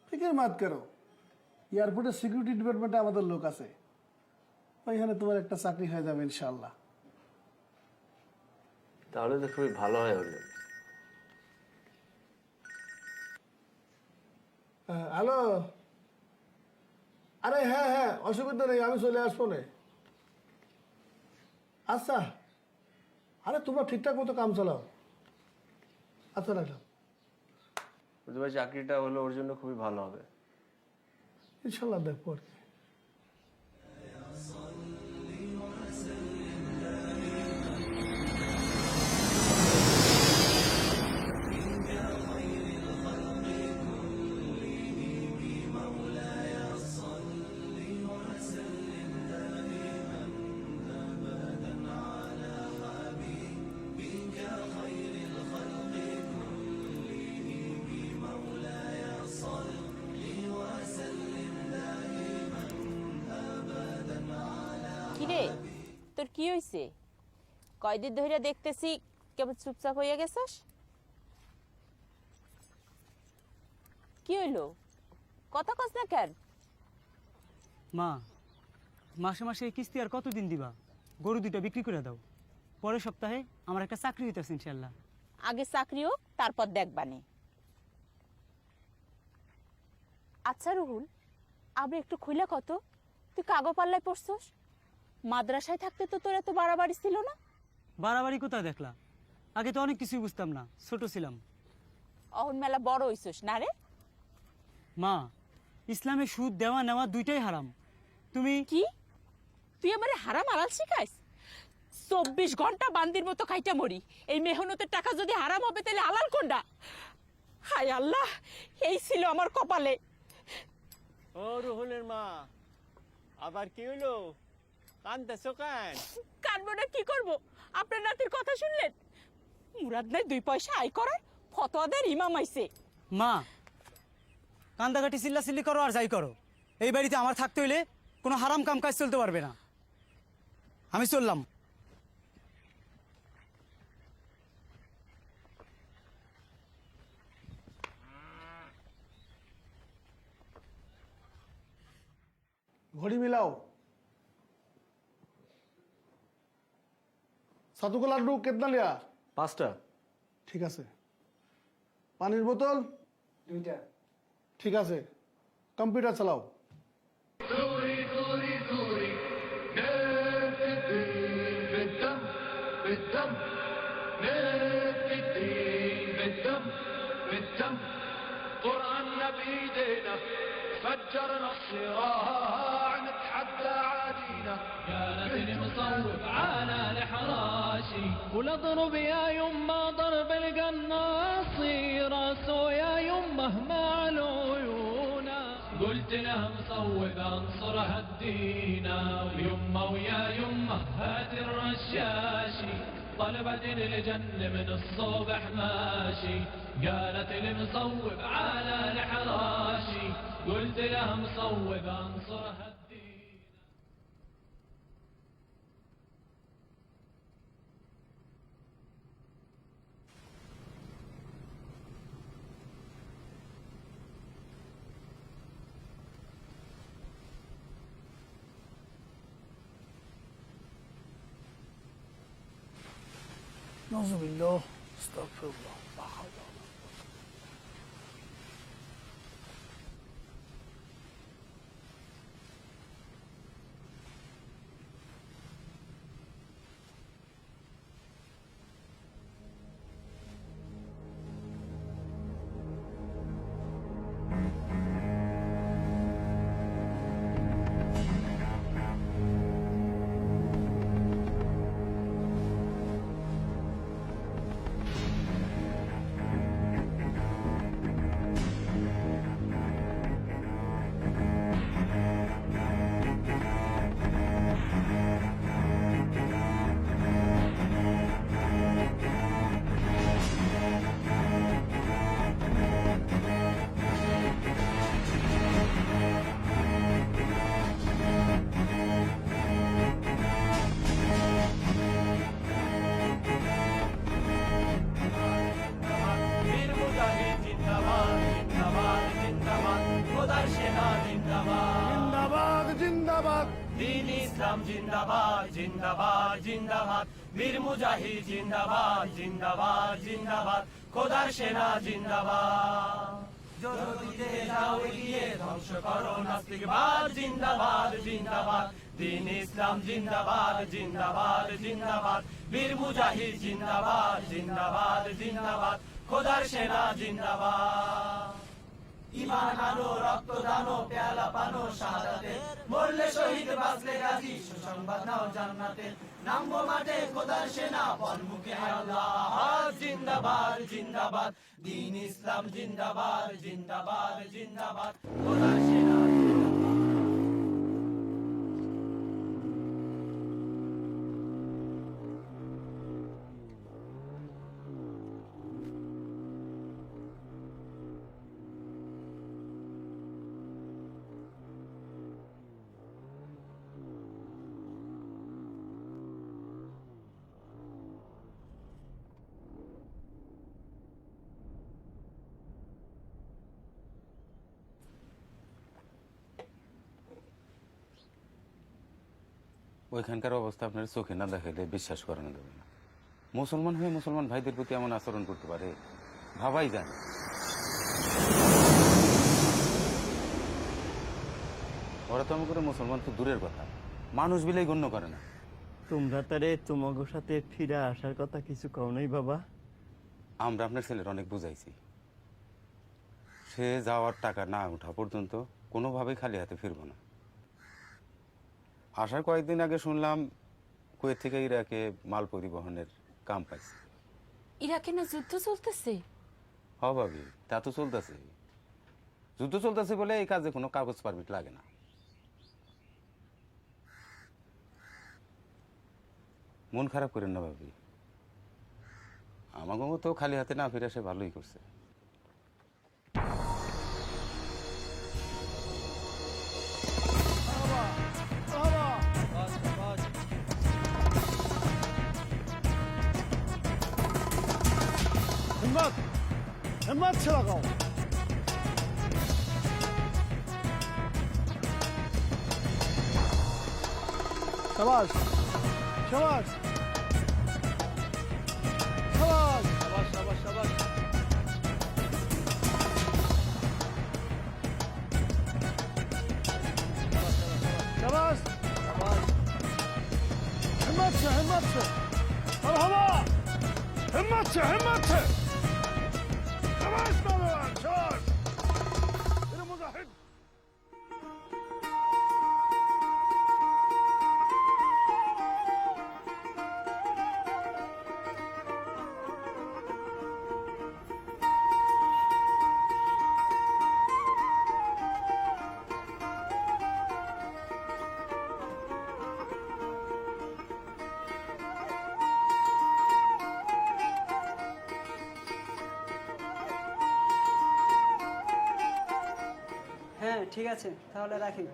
[SPEAKER 9] ফিকের মাত করো, এয়ারপোর্টের সিকিউরিটি ডিপার্টমেন্টে আমাদের লোক আছে, ওইখানে তোমার একটা চাকরি হয়ে যাবে ইনশাআল্লাহ।
[SPEAKER 8] তাহলে তো খুবই ভালো হয় ওর।
[SPEAKER 9] হ্যালো, আরে হ্যাঁ হ্যাঁ, অসুবিধা নেই, আমি চলে আসবো না। আচ্ছা, আরে তোমরা ঠিকঠাক মতো কাম চালাও। আচ্ছা রাখলাম।
[SPEAKER 8] উর্দু ভাই চাকরিটা হলো ওর জন্য খুবই ভালো হবে।
[SPEAKER 9] ইনশাল্লাহ দেখবো আর কি।
[SPEAKER 4] কিরে, তোর কি হইছে? কয়দিন ধরে দেখতেছি কেমন চুপচাপ হইয়া গেছস। কি হইলো? কথা কস না কেন?
[SPEAKER 2] মা, মাসে মাসে এই কিস্তি আর কতদিন দিবা? গরু দুটো বিক্রি করে দাও, পরের সপ্তাহে আমার একটা চাকরি হইতেছে ইনশাল্লাহ।
[SPEAKER 4] আগে চাকরি হোক, তারপর দেখবানে। আচ্ছা রুহুল, আবার একটু খুলে কত, তুই কাগো পাল্লায় পড়ছস? মাদ্রাসায় থাকতে তো তোর এত বাড়াবাড়ি ছিল না।
[SPEAKER 2] বাড়াবাড়ি কোথায় দেখলা? আগে তো অনেক কিছুই বুঝতাম না, ছোট ছিলাম।
[SPEAKER 4] অহন মেলা বড় হইছস না রে।
[SPEAKER 2] মা, ইসলামে সুদ দেওয়া নেওয়া দুইটাই হারাম। তুমি
[SPEAKER 4] কি? তুই আমারে হারাম হালাল শিখাইস? 24 ঘন্টা বান্দির মতো খাইটা মরি, এই মেহনতের টাকা যদি হারাম হবে তাহলে হালাল কোনটা? হায় আল্লাহ, এই ছিল আমার কপালে।
[SPEAKER 6] ও রুহুলের মা, আবার কি হইলো? কানতেছো কেন?
[SPEAKER 4] কানবো না কি করব? আপনার নাতির কথা শুনলেন? মুরাদ নাই 2 পয়সা আয় করার ফতোয়াদের ইমাম আইছে।
[SPEAKER 2] মা, কান্দাকাটি চিল্লাচিল্লি করো আর যাই করো, এই বাড়িতে আমার থাকতে হইলে কোনো হারাম কাম কাজ চলতে পারবে না। আমি চললাম।
[SPEAKER 9] ঘড়ি মিলাও। সাতু को लाडू कितना लिया?
[SPEAKER 8] 5টা।
[SPEAKER 9] ঠিক আছে। পানির বোতল
[SPEAKER 6] 2টা।
[SPEAKER 9] ঠিক আছে। কম্পিউটার চালাও।
[SPEAKER 15] فجرنا الصراع نتحدى عادينا كانت المصوب على الحراشي ولضرب يا يمه ضرب القناصي راسه يا يمه مع العيونا قلت له مصوب انصر هدينا ويمه ويا يمه هات الرشاشي طلبت الجنة من الصبح ماشي قالت المصوب على الحراشي قلت لها مصوب انصر هدينا.
[SPEAKER 9] نعوذ بالله استغفر الله لا حول ولا قوة.
[SPEAKER 15] জিন্দাবাদ দিন ইসলাম জিন্দাবাদ জিন্দাবাদ জিন্দাবাদ বীর মুজাহিদ জিন্দাবাদ জিন্দাবাদ জিন্দাবাদ খোদার সেনা জিন্দাবাদ জরুরিতে যাও এগিয়ে ধ্বংস করো নাস্তিকবাদ জিন্দাবাদ জিন্দাবাদ দিন ইসলাম জিন্দাবাদ জিন্দাবাদ জিন্দাবাদ বীর মুজাহিদ জিন্দাবাদ জিন্দাবাদ জিন্দাবাদ খোদার সেনা জিন্দাবাদ ইমান আনো রক্ত দানো পেয়ালা পানো শাহাদাতে মরলে শহীদ বাঁচলে গাজী সুসংবাদ নাও জান্নাতে নামবো মাঠে খোদার সেনা বনমুখে আল্লাহ জিন্দাবাদ জিন্দাবাদ দিন ইসলাম জিন্দাবাদ জিন্দাবাদ জিন্দাবাদ খোদার সেনা
[SPEAKER 18] ওইখানকার অবস্থা আপনার চোখে না দেখাইলে বিশ্বাস করানো যাবে না। মুসলমান হয়ে মুসলমান ভাইদের প্রতি এমন আচরণ করতে পারে ভাবাই যায় না। ওরা তো আমাকে মুসলমান তো দূরের কথা, মানুষ বিলেই গণ্য করে না।
[SPEAKER 1] তোমরা তারে তোমাগোর সাথে ফিরে আসার কথা কিছু কও নাই বাবা?
[SPEAKER 18] আমরা আপনার ছেলের অনেক বুঝাইছি, সে যাওয়ার টাকা না ওঠা পর্যন্ত কোনোভাবেই খালি হাতে ফিরবো না। আসার কয়েকদিন আগে শুনলাম কুয়েত থেকে ইরাকে মাল পরিবহনের কাম পাইছে।
[SPEAKER 4] ইরাকে না যুদ্ধ চলতেছে?
[SPEAKER 18] হ ভাবি, তা তো চলতেছে। যুদ্ধ চলতেছে বলে এই কাজে কোনো কাগজ পারমিট লাগে না। মন খারাপ করেন না ভাবি, আমাকে তো খালি হাতে না ফিরে সে ভালোই করছে।
[SPEAKER 9] हिम्मत हिम्मत से लगाओ। शाबाश शाबाश शाबाश शाबाश शाबाश शाबाश शाबाश शाबाश हिम्मत से मरहबा हिम्मत से शाबाश नौजवान शाबाश मेरे मुजाहिद।
[SPEAKER 2] হ্যাঁ ঠিক আছে, তাহলে রাখি।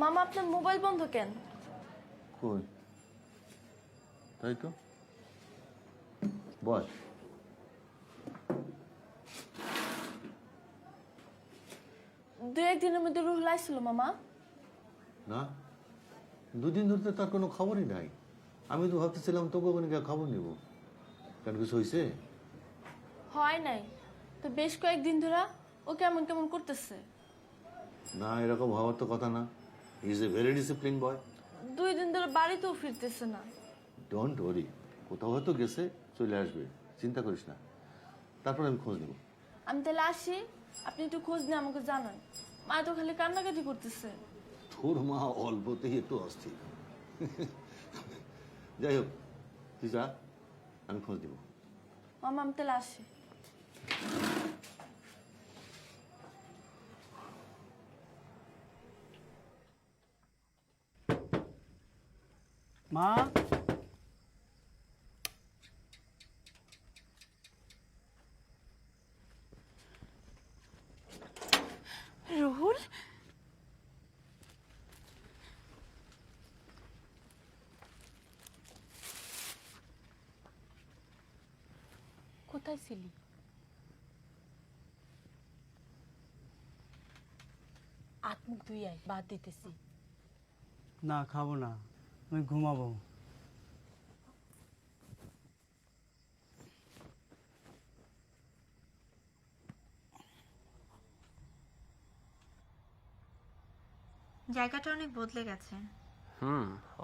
[SPEAKER 11] মামা আপনার মোবাইল বন্ধ কেন?
[SPEAKER 5] কই তাই তো, বস।
[SPEAKER 11] দু একদিনের মধ্যে রুহুল আইছিল মামা?
[SPEAKER 5] না, দুদিন ধরে তো তার কোনো খবরই নাই। আমি তো ভাবতেছিলাম তোকে ওখানে গিয়ে খবর নিব। কেন কিছু হয়েছে?
[SPEAKER 11] হয় নাই তো, বেশ কয়েকদিন ধরে ও কেমন কেমন করতেছে।
[SPEAKER 5] না, এরকম হওয়ার তো কথা না। He is a very discipline boy.
[SPEAKER 11] 2 দিন ধরে বাড়িতেও ফিরতেছে না।
[SPEAKER 5] ডোন্ট ওয়ারি, কোথাও হয়তো গেছে, চলে আসবে, চিন্তা করিস না। তারপর আমি খোঁজ নেব।
[SPEAKER 11] আমি তাহলে আসি, আপনি একটু খোঁজ নিয়ে আমাকে জানান। মা তো খালি কান্নাকাটি করতেছে।
[SPEAKER 5] তোর মা অল্পতেই একটু অস্থির। যাই হোক, তুই যা, আমি খোঁজ দেব।
[SPEAKER 11] মামা আমি তাহলে আসি।
[SPEAKER 2] মা,
[SPEAKER 4] কোথায় ছিলি? আত্মুখ ধুই আয়, বাদ দিতেছি।
[SPEAKER 2] না খাবো না, আমি ঘুমাবো।
[SPEAKER 19] জায়গাটা অনেক বদলে গেছে।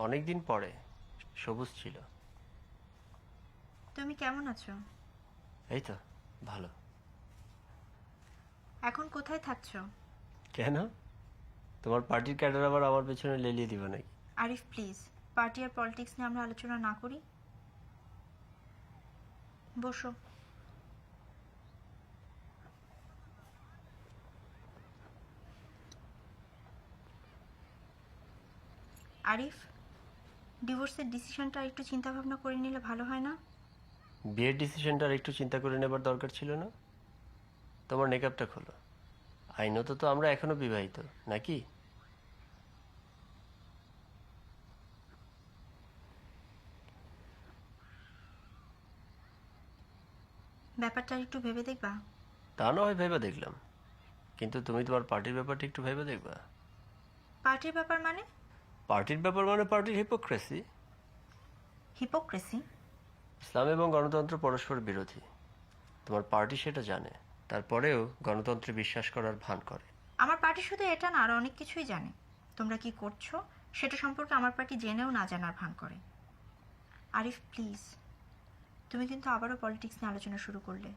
[SPEAKER 8] অনেকদিন পরে সবুজ ছিল।
[SPEAKER 19] তুমি কেমন আছো?
[SPEAKER 8] এই তো ভালো।
[SPEAKER 19] এখন কোথায় থাকছো?
[SPEAKER 8] কেন, তোমার পার্টির ক্যাডার আবার আমার পেছনে লেলিয়ে দিবে নাকি?
[SPEAKER 19] আরিফ প্লিজ, পার্টি আর পলিটিক্স নিয়ে আমরা আলোচনা না করি। বসো। আরিফ, ডিভোর্সের ডিসিশনটা একটু চিন্তা ভাবনা করে নিলে ভালো হয় না?
[SPEAKER 8] বিয়ের ডিসিশনটা একটু চিন্তা করে নেবার দরকার ছিল না? তোমার নেকআপটা খোলো। আইনত তো আমরা এখনো বিবাহিত নাকি?
[SPEAKER 19] ব্যাপারটা একটু ভেবে দেখবা?
[SPEAKER 8] তা না হয় ভেবে দেখলাম, কিন্তু তুমি তোমার পার্টির ব্যাপারটা একটু ভেবে দেখবা।
[SPEAKER 19] পার্টির ব্যাপার মানে?
[SPEAKER 8] পার্টির ব্যাপার মানে পার্টির হিপোক্রেসি।
[SPEAKER 19] হিপোক্রেসি?
[SPEAKER 8] ইসলাম এবং গণতন্ত্র পরস্পর বিরোধী। তোমার পার্টি সেটা জানে, তারপরেও গণতন্ত্রে বিশ্বাস করার ভান করে।
[SPEAKER 19] আমার পার্টি শুধু এটা না, আরো অনেক কিছুই জানে। তোমরা কি করছো সেটা সম্পর্কে আমার পার্টি জেনেও না জানার ভান করে। আরিফ প্লিজ, তুমি কিন্তু আবারও পলিটিক্স নিয়ে আলোচনা শুরু করলে।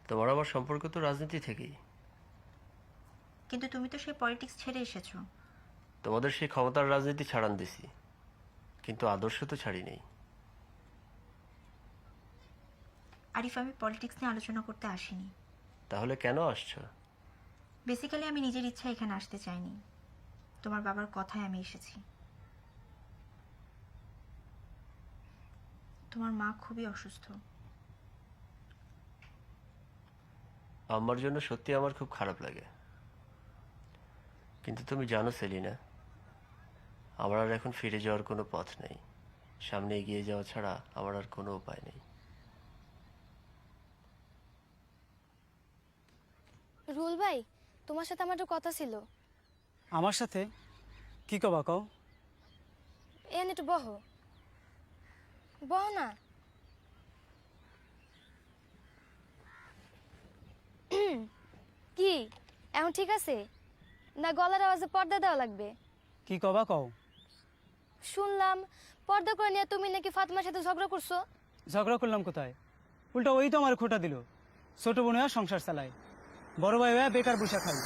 [SPEAKER 8] তোমার আমার সম্পর্ক তো রাজনীতি থেকেই।
[SPEAKER 19] কিন্তু তুমি তো সেই পলিটিক্স ছেড়ে এসেছো।
[SPEAKER 8] তোমাদের সেই ক্ষমতার রাজনীতি ছাড়ান দিছি, কিন্তু আদর্শ তো ছাড়ি নেই।
[SPEAKER 19] আরিফ, আমি পলিটিক্স নিয়ে আলোচনা করতে আসিনি।
[SPEAKER 8] তাহলে কেন আসছো?
[SPEAKER 19] বেসিক্যালি আমি নিজের ইচ্ছা এখানে আসতে চাইনি, তোমার বাবার কথায় আমি এসেছি। তোমার মা খুবই অসুস্থ।
[SPEAKER 8] আমার জন্য সত্যি আমার খুব খারাপ লাগে, কিন্তু তুমি জানো সেলিনা, আমার আর এখন ফিরে যাওয়ার কোনো পথ নেই। সামনে এগিয়ে যাওয়া ছাড়া আমার আর কোনো উপায় নেই।
[SPEAKER 3] রুল ভাই, তোমার সাথে আমার একটু কথা ছিল।
[SPEAKER 2] আমার সাথে কি কবা কও?
[SPEAKER 3] এনে একটু বহো, বহো না। কি এখন ঠিক আছে না? গলার আওয়াজে পর্দা দেওয়া লাগবে?
[SPEAKER 2] কি কবা কও?
[SPEAKER 3] শুনলাম পর্দা করে নিয়ে তুমি নাকি ফাতেমার সাথে ঝগড়া করছো।
[SPEAKER 2] ঝগড়া করলাম কোথায়? উল্টা ওই তো আমার খোটা দিল। ছোট বোন হয়ে সংসার চালায়, বড় ভাই হয়ে বেকার বসে খাই।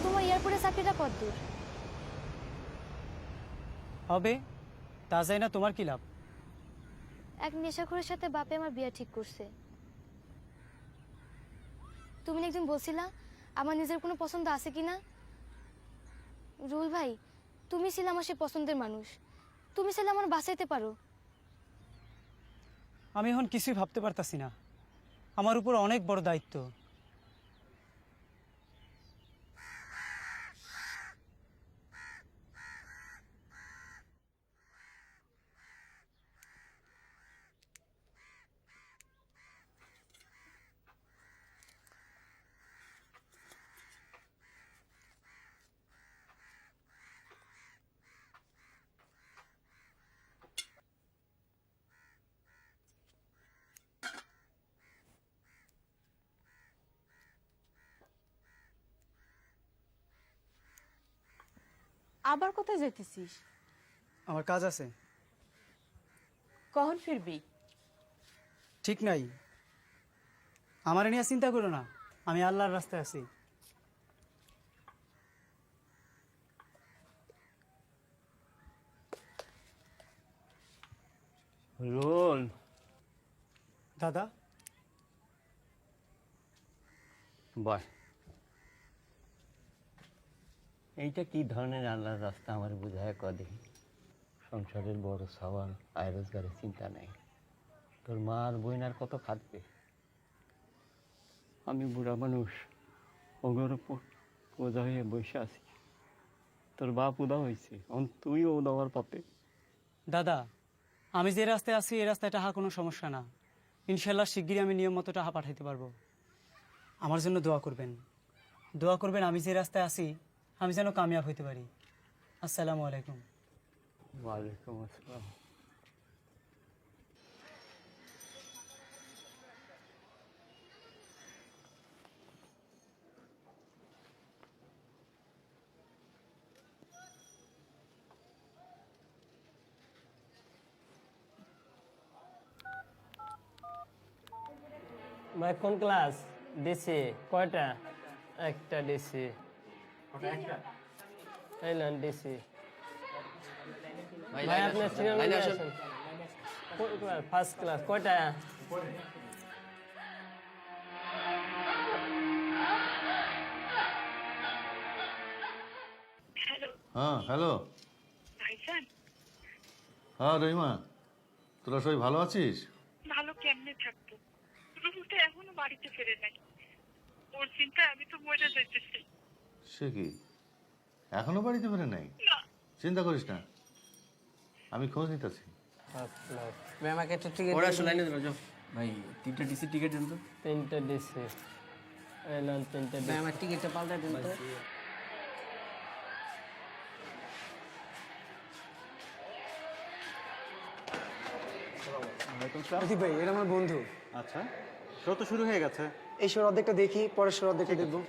[SPEAKER 3] তোমার এয়ারপোর্টে চাকরিটা কত দূর?
[SPEAKER 2] হবে তা যাই না, তোমার কি লাভ?
[SPEAKER 3] এক নেশাখোরের সাথে বাপে আমার বিয়ে ঠিক করছে। তুমি না একদিন বলছিলা আমার নিজের কোনো পছন্দ আছে কিনা? রুল ভাই, তুমি ছিলে আমার সেই পছন্দের মানুষ, তুমি ছিলে আমার বাঁচাইতে পারো।
[SPEAKER 2] আমি এখন কিছুই ভাবতে পারতাছি না, আমার উপর অনেক বড় দায়িত্ব।
[SPEAKER 4] আবার কোথায় যেতেছিস?
[SPEAKER 2] আমার কাজ আছে।
[SPEAKER 4] কখন ফিরবি?
[SPEAKER 2] ঠিক নাই, আমার নিয়ে চিন্তা করো না, আমি আল্লাহর রাস্তায় আছি।
[SPEAKER 1] রোল
[SPEAKER 2] দাদা
[SPEAKER 1] বয়, এইটা কি ধরনের আল্লাহর রাস্তা আমার বোঝায় কদে? সংসারের বড় সওয়াল, আয় রোজগারের চিন্তা নেই। তোর মা আর বোন আর কত খাটবে? আমি বুড়া মানুষ, ওগর ওজা হয়ে বসে আছি। তোর বাপ উদা হয়েছে, তুইও উদাবার পথে।
[SPEAKER 2] দাদা আমি যে রাস্তায় আছি এই রাস্তায় টাহা কোনো সমস্যা না। ইনশাল্লাহ শিগগিরই আমি নিয়ম মতো টাহা পাঠাইতে পারবো। আমার জন্য দোয়া করবেন, দোয়া করবেন আমি যে রাস্তায় আছি আমি যেন কামিয়াব হইতে পারি। আসসালামু আলাইকুম।
[SPEAKER 1] ওয়ালাইকুম আসসালাম।
[SPEAKER 6] ভাই কোন ক্লাস? ডিসি কয়টা? একটা ডিসি। এই না ডিসি। ভাই আপনি সিনিয়র লাইনে আসেন। কোন ক্লাস? First class. কয়টা?
[SPEAKER 5] হ্যাঁ হ্যালো।
[SPEAKER 20] ভাইজান,
[SPEAKER 5] হ্যাঁ রহিমা, তোরা সবাই ভালো আছিস?
[SPEAKER 20] ভালো কেমনে থাকবো? রুহুল তো এখনো বাড়িতে ফেরে নাই। ওর চিন্তায় আমি তো মরে যাইতেছি।
[SPEAKER 5] সে কি এখনো বাড়িতে ফেরে নাই? চিন্তা করিস না, আমি খোঁজ নিতেছি।
[SPEAKER 6] ভাই আমাকে একটা টিকিট ওরা লাইনে দাও যাও। ভাই 3টা ডিসি টিকিট দেন তো। 3টা ডিসি। এই লন 3টা ডিসি। ভাই আমার টিকিটটা পাল্টা দেন তো।
[SPEAKER 2] ভাই এটা আমার বন্ধু।
[SPEAKER 21] আচ্ছা, শো তো শুরু হয়ে গেছে।
[SPEAKER 2] এই শোর অর্ধেকটা দেখি, পরের শোর অর্ধেকটা দেখবো।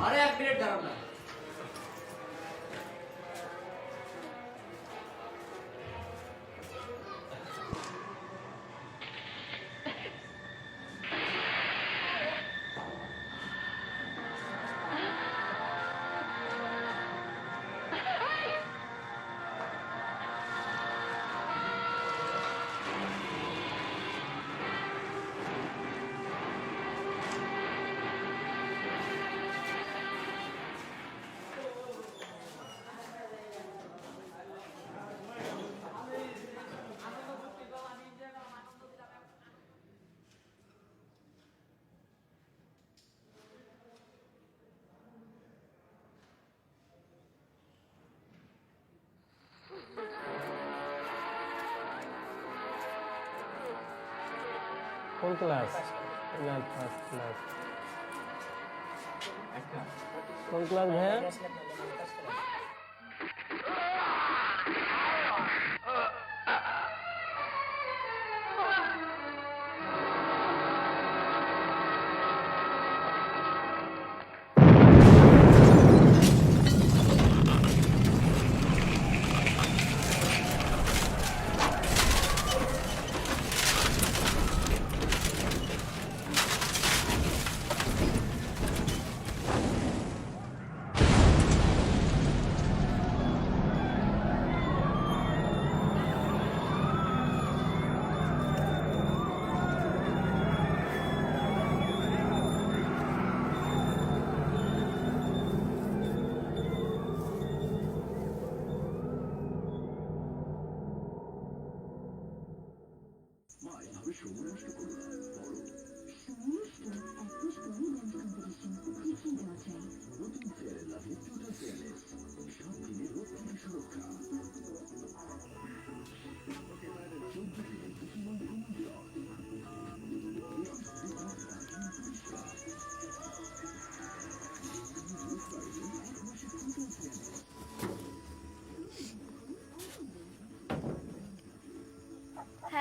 [SPEAKER 6] আরে 1 মিনিট দাঁড়াও না। কোন ক্লাস? না ফার্স্ট ক্লাস। কোন ক্লাস ভাইয়া?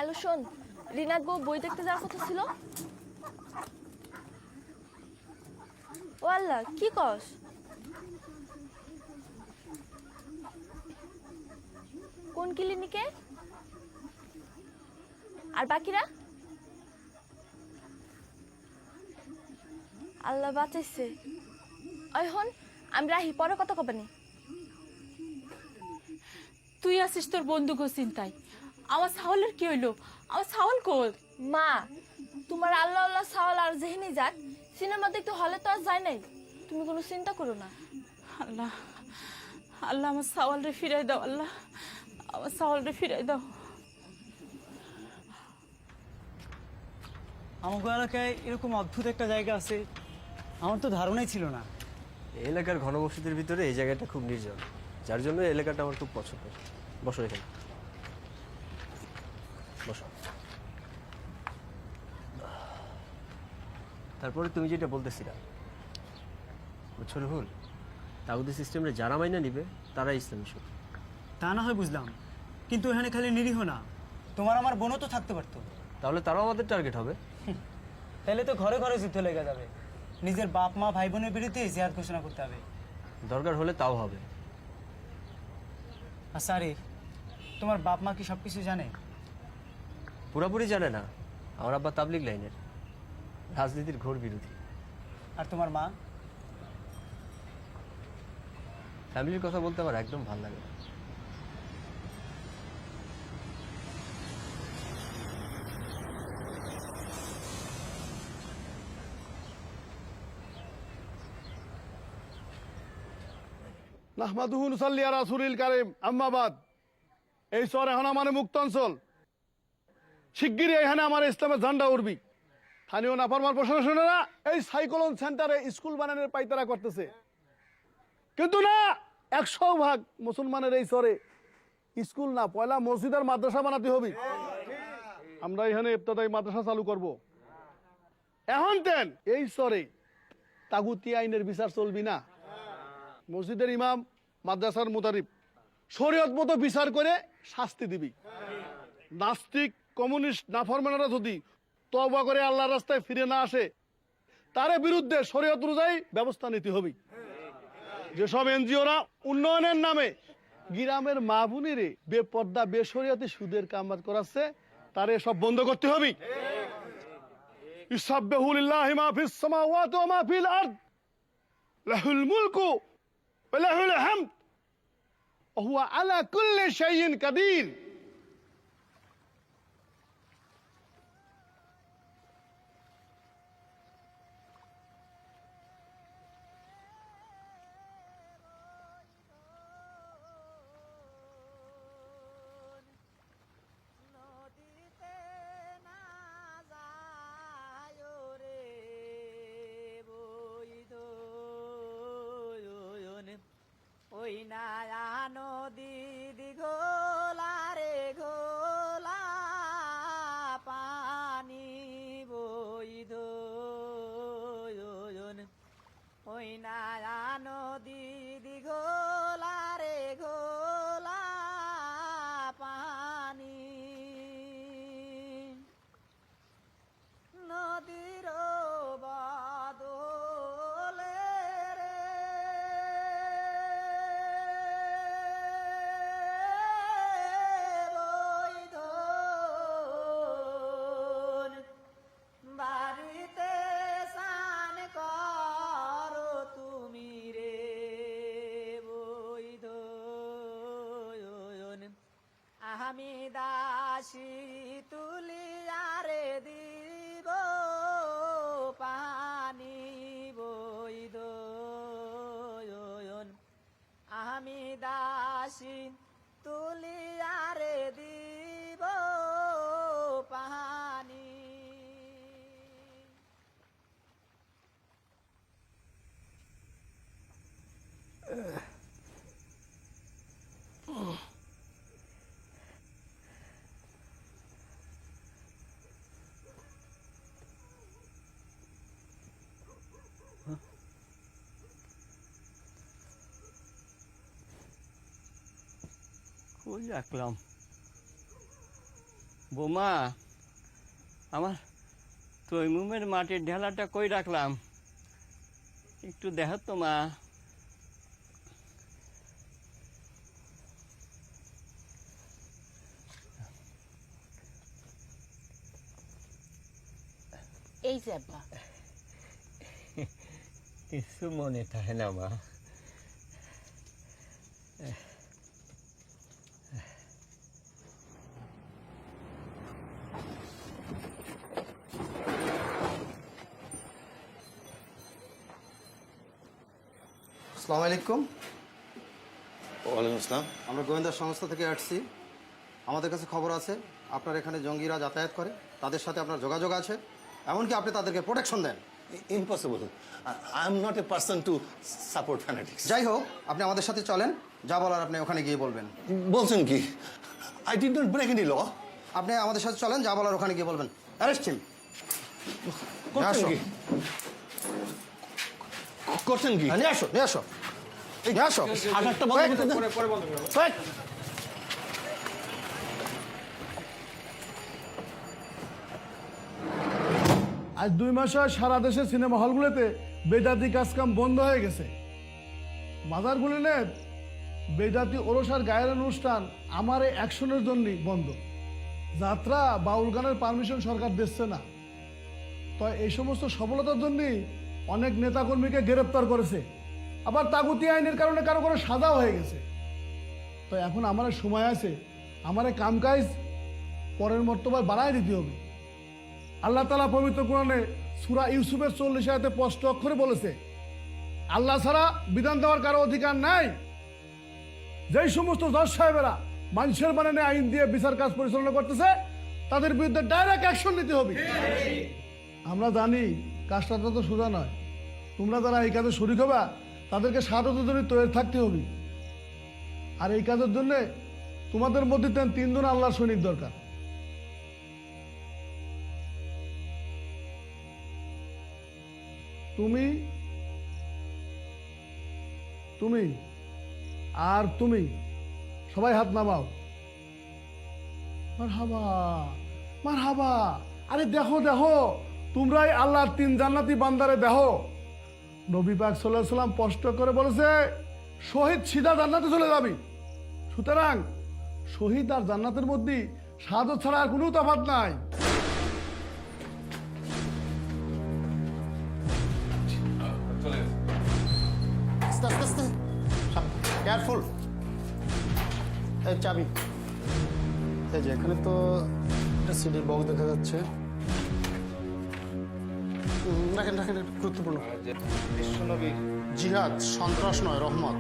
[SPEAKER 11] হ্যালো শোন, রিনাত বউ বই দেখতে যাওয়ার কথা ছিল। ও আল্লাহ, কি কস? কোন ক্লিনিকে? আর বাকিরা? আল্লাহ বাঁচাইছে। ওই হন, আমি রাহি, পরে কথা কবানি।
[SPEAKER 4] তুই আসিস তোর বন্ধুকে চিন্তায়, আমার ছাওয়ালের কি হইলো? আমার ছাওয়াল কই?
[SPEAKER 11] মা, তোমার আল্লাহ আল্লাহ সাওয়াল আর যেহেনি যাক, সিনেমা দেখতে হলে তো আর যায় নাই। তুমি কোনো চিন্তা করো না।
[SPEAKER 4] আল্লাহ আল্লাহ, আমার ছাওয়াল রে ফিরাই দাও। আল্লাহ, আমার ছাওয়াল রে ফিরাই দাও।
[SPEAKER 2] আমাকে এলাকায় এরকম অদ্ভুত একটা জায়গা আছে, আমার তো ধারণাই ছিল না।
[SPEAKER 8] এই এলাকার ঘনবসতির ভিতরে এই জায়গাটা খুব নির্জন, যার জন্য এই এলাকাটা আমার খুব পছন্দের। বসো এখানে, বসো। তারপরে তুমি যেটা বলতেছিলা, বুঝছো রুহুল, তাগুদি সিস্টেমে যারা মাইনা নিবে তারা ইসলামী শুধু।
[SPEAKER 2] তা না হয় বুঝলাম, কিন্তু এখানে খালি নিরীহ না, তোমার আমার বোনও তো থাকতে পারতো।
[SPEAKER 8] তাহলে তারাও আমাদের টার্গেট হবে।
[SPEAKER 2] তাহলে তো ঘরে ঘরে যুদ্ধ লেগে যাবে, নিজের বাপ মা ভাই বোনের বিরুদ্ধে জিহাদ ঘোষণা করতে হবে।
[SPEAKER 8] দরকার হলে তাও হবে।
[SPEAKER 2] আচ্ছা আরে, তোমার বাপ মা কি সবকিছু জানে?
[SPEAKER 8] পুরাপুরি জানে না, আমার আব্বা তাবলিগ লাইনের, রাজনীতির ঘোর বিরোধী।
[SPEAKER 2] আর তোমার মা?
[SPEAKER 8] ফ্যামিলির কথা বলতে আমার একদম ভালো লাগে না।
[SPEAKER 9] নাহমাদুহু নুসাল্লি আলা রাসূলিল কারীম, আম্মা বাদ। এই শহর এখন আমার মুক্ত অঞ্চল। শিগগিরই এখানে আমার ইসলামের ঝান্ডা উড়বি। স্থানীয় নাফরমান প্রশাসনেরা এই সাইক্লোন সেন্টারে স্কুল বানানোর পাইতারা করতেছে, কিন্তু না, 100% মুসলমানের এই শহরে স্কুল না, পয়লা মসজিদ আর মাদ্রাসা বানাতে হবে। আমরা এখানে ইবতদায়ী মাদ্রাসা চালু করব। এখন তেন এই শহরে তাগুতি আইনের বিচার চলবি না। মসজিদের ইমাম, মাদ্রাসার মুতারিব শরীয়ত মতো বিচার করে শাস্তি দিবি। নাস্তিক, কমিউনিস্ট, নাফরমানেরা যদি তওবা করে আল্লাহর রাস্তায় ফিরে না আসে, তার বিরুদ্ধে শরীয়ত অনুযায়ী ব্যবস্থা নিতে হবে। যেসব এনজিওরা উন্নয়নের নামে গ্রামের মা বোনেরে বেপর্দা বেশরিয়াতে সুদের কামাত করাচ্ছে, তারে সব বন্ধ করতে হবে। ইসাব্বিহু লিল্লাহি মা ফিস সামাওয়াতি ওয়া মা ফিল আরদ, লাহুল মুলকু ওয়া লাহুল হামদ ওয়া হুয়া আলা কুল্লি শাইইন কাদির।
[SPEAKER 7] ওই নায়া নদী দিঘোলা রে ঘোলা, পানি বৈধ। ওই নায়া নদী দিঘোলা রে ঘোলা, পানি নদীর বাদলে বাড়িতে স্নান করো তুমি রে বৈধ। আমি দাসী তুলিয়ারে দিব পানি বৈধ। আমি দাসী তুলিয়ারে দিব পানি।
[SPEAKER 1] কই রাখলাম? বোমা, আমার তৈমুমের মাটির ঢেলাটা কই রাখলাম, একটু দেখো তো মা।
[SPEAKER 4] এই যে আব্বা।
[SPEAKER 1] কিছু মনে থাকে না মা।
[SPEAKER 13] আসসালামু আলাইকুম।
[SPEAKER 5] ওয়ালাইকুম আসসালাম।
[SPEAKER 13] আমরা গোয়েন্দা সংস্থা থেকে আসছি। আমাদের কাছে খবর আছে আপনার এখানে জঙ্গিরা যাতায়াত করে, তাদের সাথে আপনার যোগাযোগ আছে, এমনকি আপনি তাদেরকে প্রোটেকশন দেন।
[SPEAKER 5] Impossible, I am not a person to support fanatics.
[SPEAKER 13] যাই হোক, আপনি আমাদের সাথে চলেন, যা বলার আপনি ওখানে গিয়ে বলবেন।
[SPEAKER 5] বলছেন কি? I did not break any law.
[SPEAKER 13] আপনি আমাদের সাথে চলেন, যা বলার ওখানে গিয়ে বলবেন। Arrest him.
[SPEAKER 5] করছেন কি? করছেন কি?
[SPEAKER 13] নিয়ে আসো, নিয়ে আসো, নিয়ে আসো।
[SPEAKER 5] আঘাতটা বন্ধ করতে দেন।
[SPEAKER 13] পরে বন্ধ করবো।
[SPEAKER 9] আজ 2 মাস হয় সারা দেশে সিনেমা হলগুলোতে বেদাতি কাজকাম বন্ধ হয়ে গেছে। মাজারগুলিনের বেদাতি ওরসার গায়ের অনুষ্ঠান আমার এই অ্যাকশনের জন্যই বন্ধ। যাত্রা বাউল গানের পারমিশন সরকার দিচ্ছে না। তো এই সমস্ত সফলতার জন্যই অনেক নেতাকর্মীকে গ্রেপ্তার করেছে, আবার তাগুতি আইনের কারণে কারো কারো সাজাও হয়ে গেছে। তো এখন আমার সময় আছে, আমার কামকাজ পরের মর্তবায় বাড়াই দিতে হবে। আল্লাহ তাআলা পবিত্র কোরআনে সূরা ইউসুফের 40 আয়াতে স্পষ্ট অক্ষরে বলেছে, আল্লাহ ছাড়া বিধান দেওয়ার কারো অধিকার নাই। যেই সমস্ত জজ সাহেবেরা মানুষের বানানে আইন দিয়ে বিচার কাজ পরিচালনা করতেছে, তাদের বিরুদ্ধে ডাইরেক্ট অ্যাকশন নিতে হবে। আমরা জানি কাজটা তো সোজা নয়। তোমরা যারা এই কাজে শরীক হবা, তাদেরকে সাহায্যের জন্য তৈরি থাকতে হবে। আর এই কাজের জন্য তোমাদের মধ্যে 3 জন আল্লাহর সৈনিক দরকার। তুমি, তুমি আর তুমি, সবাই হাত নামাও। মারহাবা, মারহাবা। আরে দেখো দেখো, তোমরাই আল্লাহর 3 জান্নাতি বান্দারে দেখো। নবী পাক সাল্লাল্লাহু আলাইহি সাল্লাম স্পষ্ট করে বলেছে, শহীদ সিধা জান্নাতে চলে যাবে। সুতরাং শহীদ আর জান্নাতের মধ্যে শাহাদাত ছাড়া আর কোনো তফাৎ নাই।
[SPEAKER 13] আস্তে আস্তে আস্তে, কেয়ারফুল। এই চাবি। এই যে এখানে তো একটা সিডি বক্স দেখা যাচ্ছে। রাখেন রাখেন, গুরুত্বপূর্ণ। বিশ্বনবী জিহাদ, সন্ত্রাস নয়, রহমত।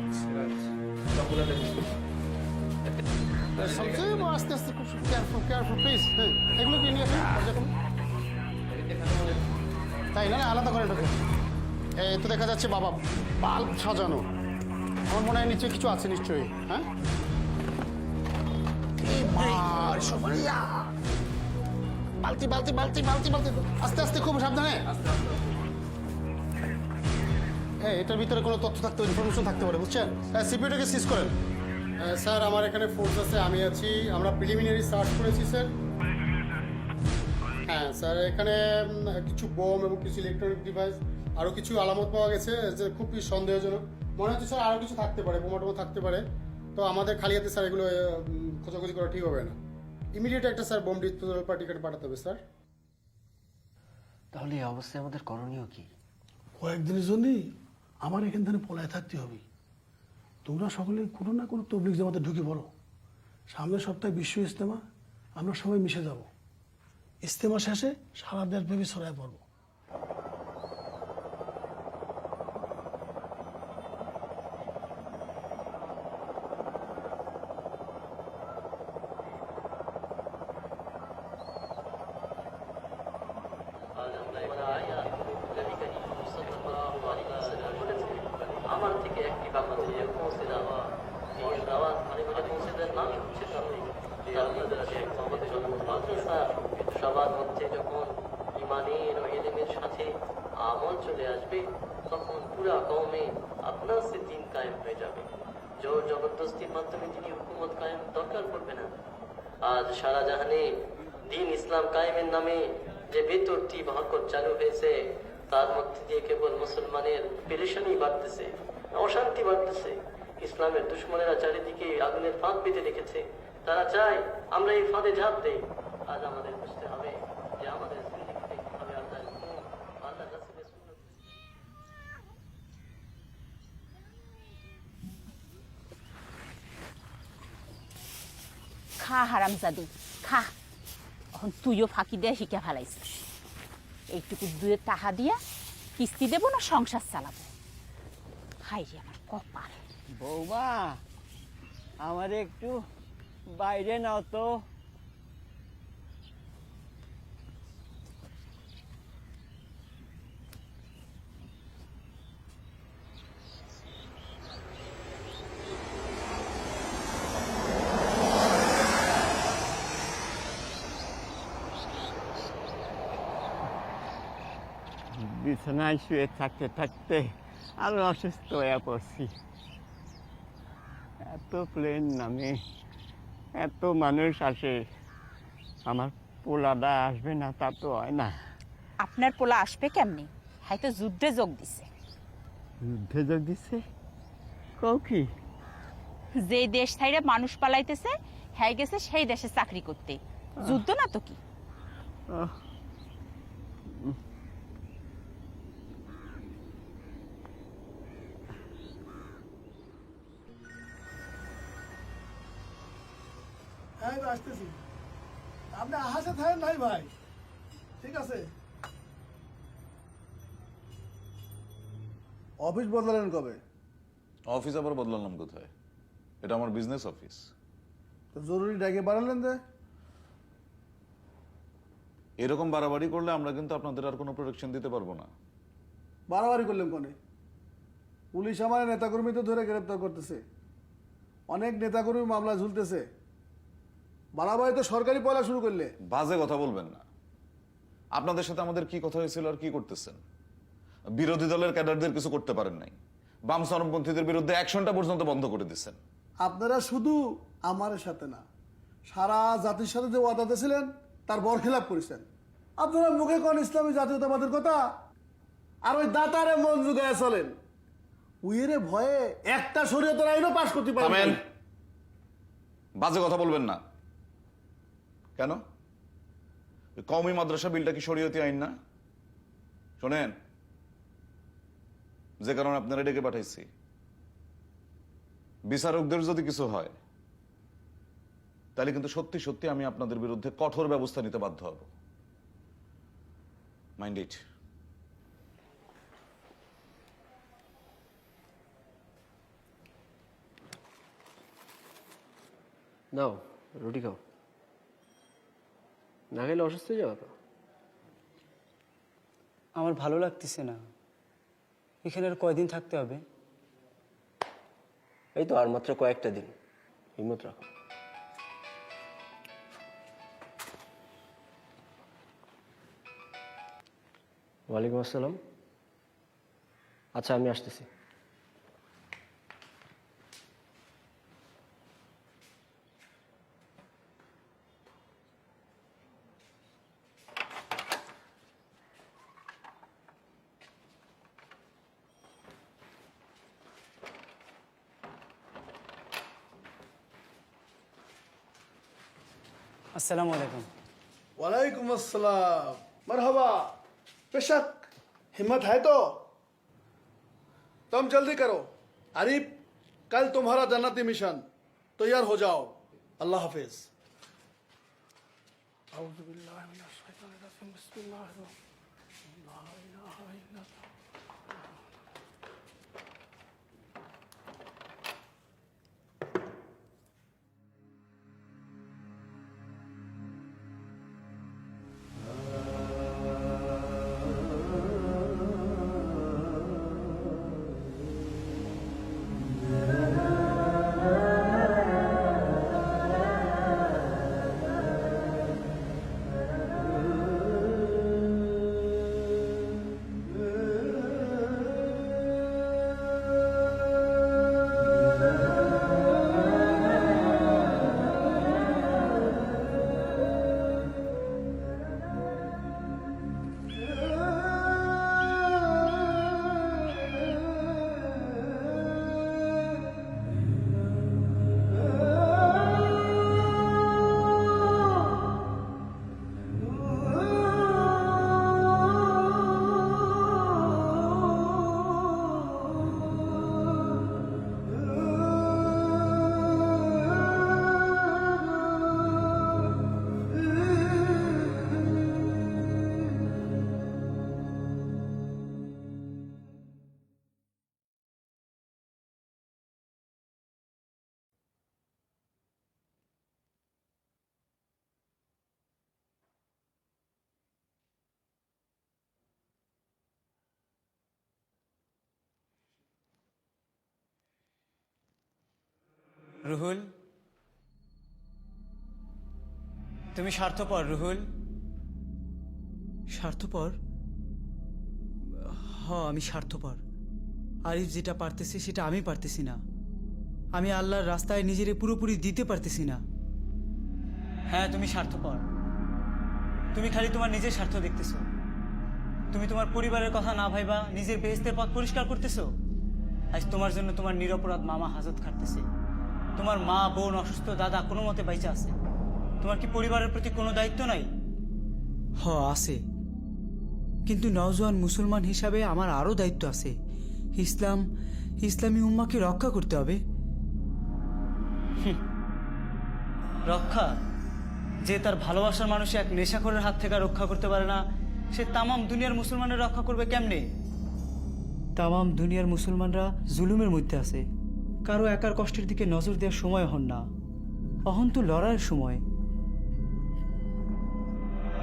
[SPEAKER 13] আস্তে আস্তে, কেয়ারফুল কেয়ারফুল প্লিজ। হ্যাঁ, এগুলো কি নিয়ে আসেন? তাই না, আলাদা করে ঢোকে। এই তো দেখা যাচ্ছে বাবা বাল্ব সাজানো। আমার মনে হয় নিচে কিছু আছে নিশ্চয়ই। হ্যাঁ, বালতি বালতি বালতি বালতি বালতি, আস্তে আস্তে, খুব সাবধানে। এটার ভিতরে কোনো তথ্য থাকতে, ইনফরমেশন থাকতে পারে, বুঝছেন? সিপিইউটাকে সিজ করেন। স্যার, আমার এখানে ফোর্স আছে, আমি আছি। আমরা প্রিলিমিনারি সার্চ করেছি স্যার। হ্যাঁ স্যার, এখানে কিছু বোম এবং কিছু ইলেকট্রনিক ডিভাইস, আরও কিছু আলামত পাওয়া গেছে যে খুবই সন্দেহজনক। মনে হচ্ছে স্যার আরও কিছু থাকতে পারে, বোমা টোমা থাকতে পারে। তো আমাদের খালি হাতে স্যার এগুলো খোঁজাখুঁজি করা ঠিক হবে না। ইমিডিয়েট একটা স্যার বোম ডিসপোজাল পার্টিকে পাঠাতে হবে স্যার।
[SPEAKER 8] তাহলে এই অবস্থায় আমাদের করণীয় কি?
[SPEAKER 9] কয়েকদিনের জন্যই আমার এখান থেকে পলায় থাকতে হবে। তোমরা সকলে কোনো না কোনো তবলিগ জামাতে ঢুকে পড়ো। সামনের সপ্তাহে বিশ্ব ইজতেমা, আমরা সবাই মিশে যাব। ইজতেমা শেষে সারা দেশব্যাপী ছড়ায় পড়ব।
[SPEAKER 22] আমার থেকে একটি বাংলাদেশে পৌঁছে যাওয়া এই দাওয়াত ঘরে ঘরে পৌঁছে দেওয়ার নামই হচ্ছে মাদ্রাসা। সবার মধ্যে যখন ইমানের ও এলেমের সাথে আমল চলে আসবে, তখন পুরা কওমে আপনার সে দিন কায়েম হয়ে যাবে। জোর জবরদস্তির মাধ্যমে তিনি হুকুমত কায়েম দরকার পড়বে না। আজ সারা জাহানে দিন ইসলাম কায়েমের নামে যে বেতরতিব হরকত চালু হয়েছে তার মধ্যে দিয়ে কেবল মুসলমানের পেরেশানি বাড়তেছে, অশান্তি বাড়তেছে। ইসলামের দুশ্মনেরা চারিদিকে আগুনের ফাঁদ পেতে রেখেছে। তারা চায় আমরা এই ফাঁদে ঝাঁপ দেই। আজ আমাদের বুঝতে হবে যে আমাদের জিন্দেগি দেখতে হবে আল্লাহর হুকুম, আল্লাহর রাসূলের সুন্নাত।
[SPEAKER 4] খা হারামজাদি খা। এখন তুইও ফাঁকি দিয়ে শিখে ফেলাইছিস। এইটুকু দুয়ের টাকা দিয়া কিস্তি দেবো না সংসার চালাবো? হাই রে আমার কপাল।
[SPEAKER 1] বৌমা, আমার একটু বাইরে নাও তো। বিছানায় শুয়ে থাকতে থাকতে আরো অসুস্থ হয়ে পড়ছি। এত প্লেন নামে, এত মানুষ আসে, আমার পোলাটা আসবে না তা তো হয় না।
[SPEAKER 4] আপনার পোলা আসবে কেমনি? হয়তো যুদ্ধে যোগ দিছে।
[SPEAKER 1] যুদ্ধে যোগ দিছে? কও কি?
[SPEAKER 4] যে দেশ ছাইরে মানুষ পালাইতেছে হ্যাঁ গেছে সেই দেশে চাকরি করতে। যুদ্ধ না তো কি?
[SPEAKER 9] হ্যাঁ আসতেছি, আপনি আহাসে থাকেন নাই ভাই, ঠিক আছে? অফিস বদলালেন কবে?
[SPEAKER 5] অফিস আবার বদলালাম কোথায়? এটা আমার বিজনেস অফিস।
[SPEAKER 9] তো জরুরি ডাকে বাড়ালেন যে?
[SPEAKER 5] এরকম বাড়াবাড়ি করলে আমরা কিন্তু আপনাদের আর কোনো প্রোটেকশন দিতে পারবো না।
[SPEAKER 9] বাড়াবাড়ি করলেন কনে? পুলিশ আমার নেতাকর্মী তো ধরে গ্রেপ্তার করতেছে, অনেক নেতাকর্মী মামলা ঝুলতেছে। বাড়াবাড়ি তো সরকারি পয়লা শুরু করলে।
[SPEAKER 5] বাজে কথা বলবেন না। আপনাদের সাথে আমাদের কি কথা হয়েছিল আর কি করতেছেন? বিরোধী দলের ক্যাডারদের কিছু করতে পারেন নাই। বাম চরমপন্থীদের বিরুদ্ধে অ্যাকশনটা পর্যন্ত বন্ধ করে দিচ্ছেন।
[SPEAKER 9] আপনারা শুধু আমার সাথে না, সারা জাতির সাথে যে ওয়াদা দিয়েছিলেন তার বরখেলাপ করেছেন। আপনারা মুখে কোন ইসলামী জাতীয়তাবাদের কথা, আর ওই দাতারে মন জুগায় চলেন। উইরে ভয়ে একটা শরীয়তের আইনও পাশ করতে পারেন।
[SPEAKER 5] বাজে কথা বলবেন না। কেন? কওমি মাদ্রাসা বিলটা কি শরীয়তি আইন না? শোনেন, যে কারণে আপনারা ডেকে পাঠাইছি, বিচারকদের যদি কিছু হয় তাহলে কিন্তু সত্যি সত্যি আমি আপনাদের বিরুদ্ধে কঠোর ব্যবস্থা নিতে বাধ্য হব। Mind it.
[SPEAKER 8] নাও রুটি খাও, না খেলে অসুস্থ হয়ে যাবে তো।
[SPEAKER 2] আমার ভালো লাগতেছে না, এখানে আর কয়দিন থাকতে হবে?
[SPEAKER 8] এই তো আর মাত্র কয়েকটা দিন, হিম্মত রাখো। ওয়ালাইকুম আসসালাম। আচ্ছা আমি আসতেছি।
[SPEAKER 2] আসসালামু আলাইকুম।
[SPEAKER 9] वालेकुम अस्सलाम, मरहबा। बेशक, हिम्मत है तो तुम जल्दी करो। आरिफ, कल तुम्हारा जन्नती मिशन, तैयार हो जाओ। अल्लाह हाफिज। आऊज़ु बिल्लाहि मिनश शैतानिर रजीम, बिस्मिल्लाहिर रहमानिर रहीम, ला इलाहा इल्लल्लाह।
[SPEAKER 2] রুহুল, তুমি স্বার্থপর রুহুল। স্বার্থপর? আমি স্বার্থপর। আরিফ যেটা পারতেছে সেটা আমি পারতেছি না। আমি আল্লাহর রাস্তায় নিজেরে পুরোপুরি দিতে পারতেছি না। হ্যাঁ, তুমি স্বার্থপর। তুমি খালি তোমার নিজের স্বার্থ দেখতেছো। তুমি তোমার পরিবারের কথা না ভাইবা নিজের বেহেস্তের পথ পরিষ্কার করতেছো। আজ তোমার জন্য তোমার নিরপরাধ মামা হাজত খাটতেছে। তোমার মা, বোন, অসুস্থ দাদা কোনো মতে বাইচা আছে। তোমার কি পরিবারের প্রতি কোনো দায়িত্ব নাই? আছে, কিন্তু নওজোয়ান মুসলমান হিসাবে আমার আরো দায়িত্ব আছে। ইসলামী উম্মাকে রক্ষা করতে হবে। রক্ষা? যে তার ভালোবাসার মানুষ এক নেশাখোরের হাত থেকে রক্ষা করতে পারে না, সে তামাম দুনিয়ার মুসলমানের রক্ষা করবে কেমনে? তামাম দুনিয়ার মুসলমানরা জুলুমের মধ্যে আছে। কারো একার কষ্টের দিকে নজর দেওয়ার সময় হন না। অহন তো লড়াইয়ের সময়।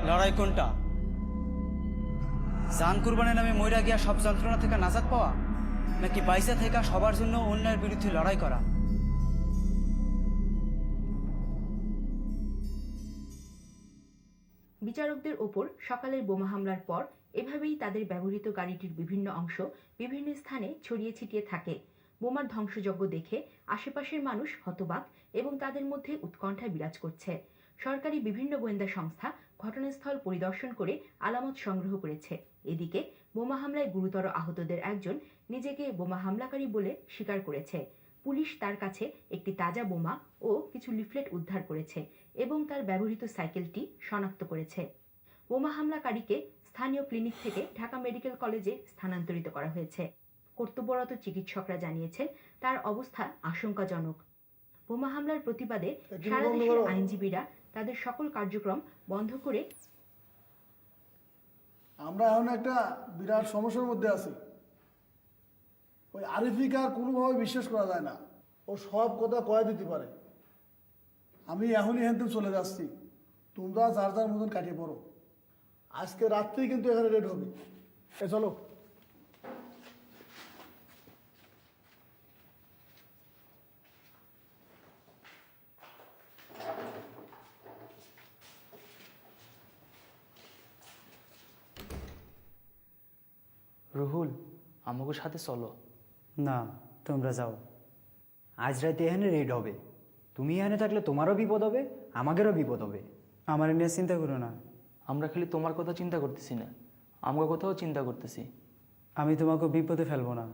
[SPEAKER 2] লড়াই কোনটা? জান কুরবানের নামে মইরা গিয়া সব যন্ত্রণা থেকে নাজাত পাওয়া, নাকি বাইসা থেকে সবার জন্য অন্যায়ের বিরুদ্ধে লড়াই করা?
[SPEAKER 12] বিচারকদের ওপর সকালের বোমা হামলার পর এভাবেই তাদের ব্যবহৃত গাড়িটির বিভিন্ন অংশ বিভিন্ন স্থানে ছড়িয়ে ছিটিয়ে থাকে। বোমার ধ্বংসযজ্ঞ দেখে আশেপাশের মানুষ হতবাক এবং তাদের মধ্যে উৎকণ্ঠা বিরাজ করছে। সরকারি বিভিন্ন গোয়েন্দা সংস্থা ঘটনাস্থল পরিদর্শন করে আলামত সংগ্রহ করেছে। এদিকে বোমা হামলায় গুরুতর আহতদের একজন নিজেকে বোমা হামলাকারী বলে স্বীকার করেছে। পুলিশ তার কাছে একটি তাজা বোমা ও কিছু লিফলেট উদ্ধার করেছে এবং তার ব্যবহৃত সাইকেলটি শনাক্ত করেছে। বোমা হামলাকারীকে স্থানীয় ক্লিনিক থেকে ঢাকা মেডিকেল কলেজে স্থানান্তরিত করা হয়েছে। কর্তব্যরত চিকিৎসকরা জানিয়েছেন তার অবস্থা আশঙ্কাজনক। বোমা হামলার প্রতিবাদে সারা দেশের আইনজীবীরা তাদের সকল কার্যক্রম বন্ধ করে
[SPEAKER 9] আমরা এখন একটা বিরাট সমস্যার মধ্যে আছি। ওই আরিফিকা কোনোভাবে বিশ্বাস করা যায় না। ও সব কথা কয়ে দিতে পারে। আমি এখনই এখান থেকে চলে যাচ্ছি, তোমরা যার যার মতন কাটিয়ে পড়ো। আজকে রাত্রেই কিন্তু এখানে রেড হবে। চলো।
[SPEAKER 14] রুহুল, আমাকে সাথে চলো।
[SPEAKER 2] না, তোমরা যাও।
[SPEAKER 23] আজ রাতে এখানে রেড হবে। তুমি এখানে থাকলে তোমারও বিপদ হবে, আমাদেরও বিপদ হবে।
[SPEAKER 2] আমার নিয়ে চিন্তা করো না।
[SPEAKER 14] আমরা খালি তোমার কথা চিন্তা করতেছি না, আমার কথাও চিন্তা করতেছি।
[SPEAKER 2] আমি তোমাকে বিপদে ফেলবো না।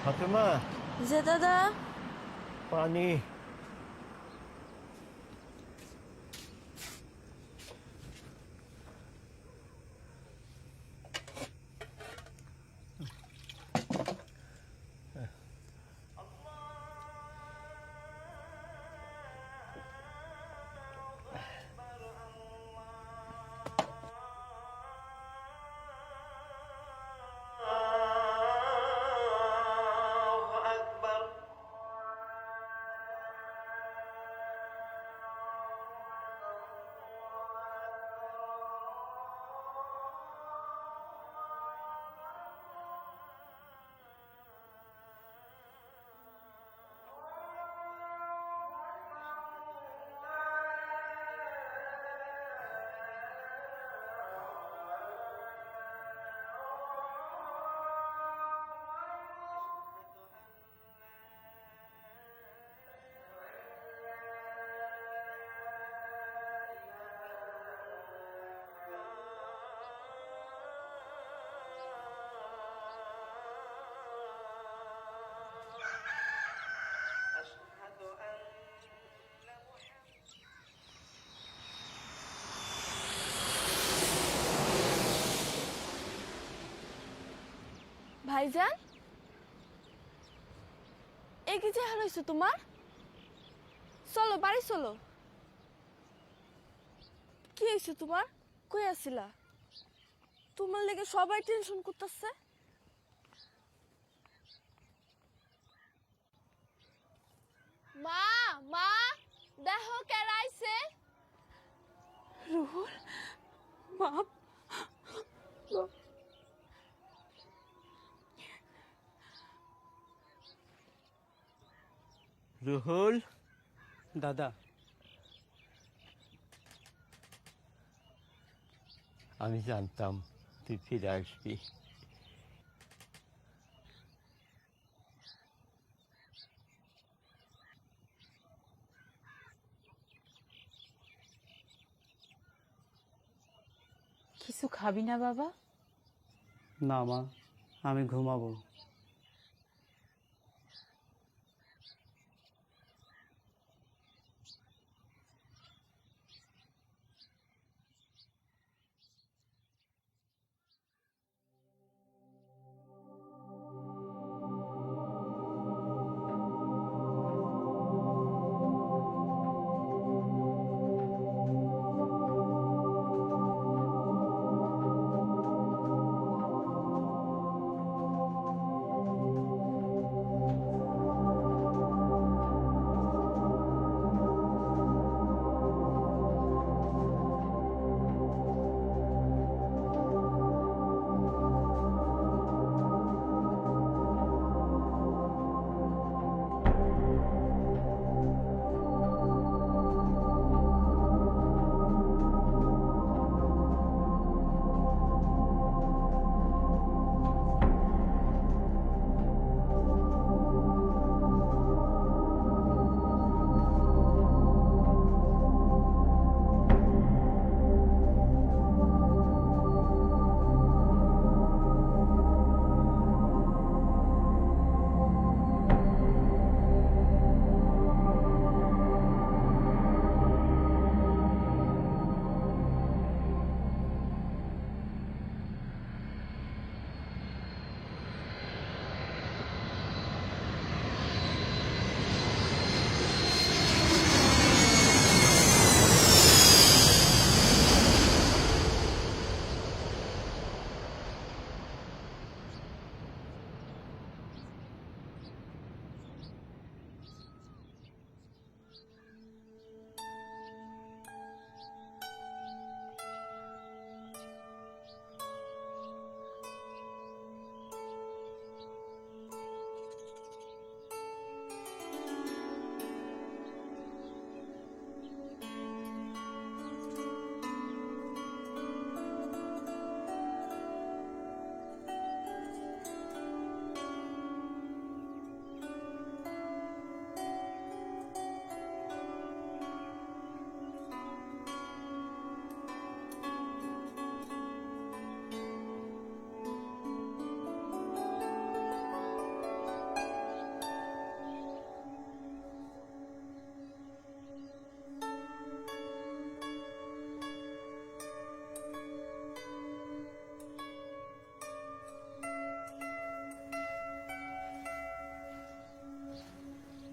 [SPEAKER 1] ফাতেমা,
[SPEAKER 11] যে দাদা,
[SPEAKER 1] পানি।
[SPEAKER 11] ভাইজান, এ কি চেহারা হয়েছে তোমার? চলো বাড়ি চলো। কি হয়েছে তোমার? কই আসিলা? তোমার লেগে সবাই টেনশন করতেছে। মা মা, দেখো কেরা আইছে।
[SPEAKER 4] রুহুল, বাপ,
[SPEAKER 1] রুহুল,
[SPEAKER 2] দাদা
[SPEAKER 1] আমি জানতাম তুই ফিরে আসবি।
[SPEAKER 4] কিছু খাবি না বাবা?
[SPEAKER 2] না মা, আমি ঘুমাবো।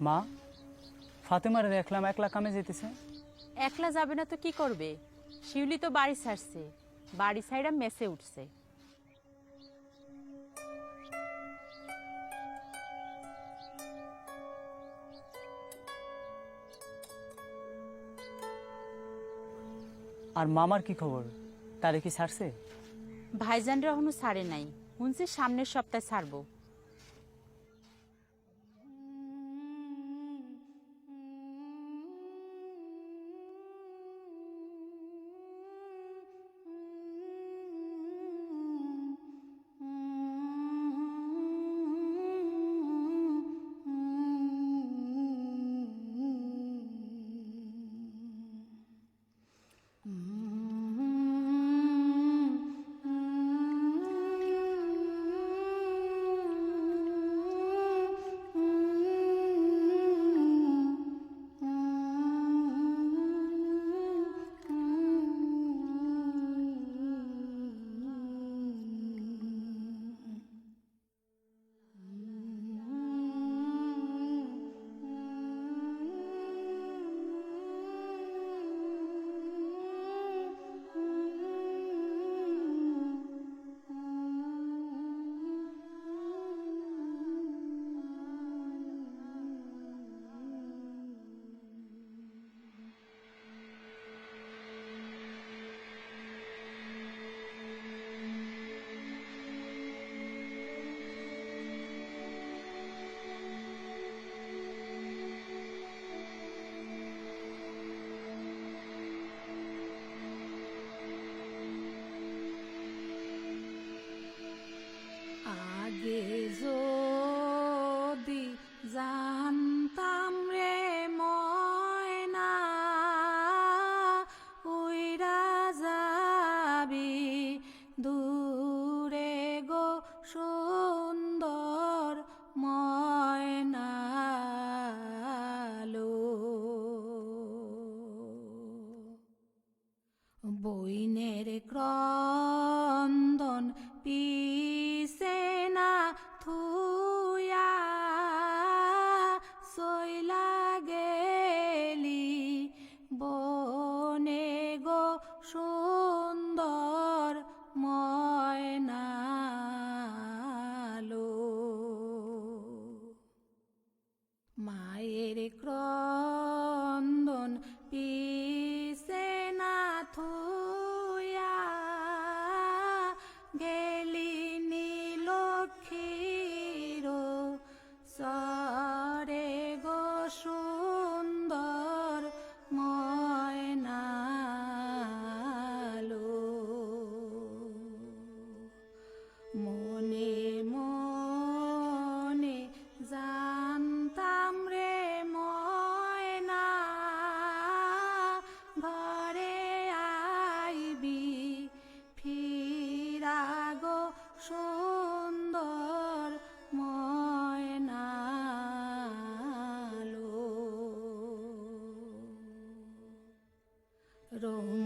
[SPEAKER 2] মা, ফাতেমারে দেখলাম একলা কামে যেতেছে।
[SPEAKER 4] একলা যাবে না তো কি করবে? শিউলি তো বাড়ি ছাড়ছে, বাড়ি ছাইড়া মেসে উঠছে।
[SPEAKER 2] আর মামার কি খবর? তারে কি ছাড়ছে?
[SPEAKER 4] ভাইজানরা এখনো ছাড়ে নাই, শুনছি সামনের সপ্তাহে ছাড়বো।
[SPEAKER 3] রঙ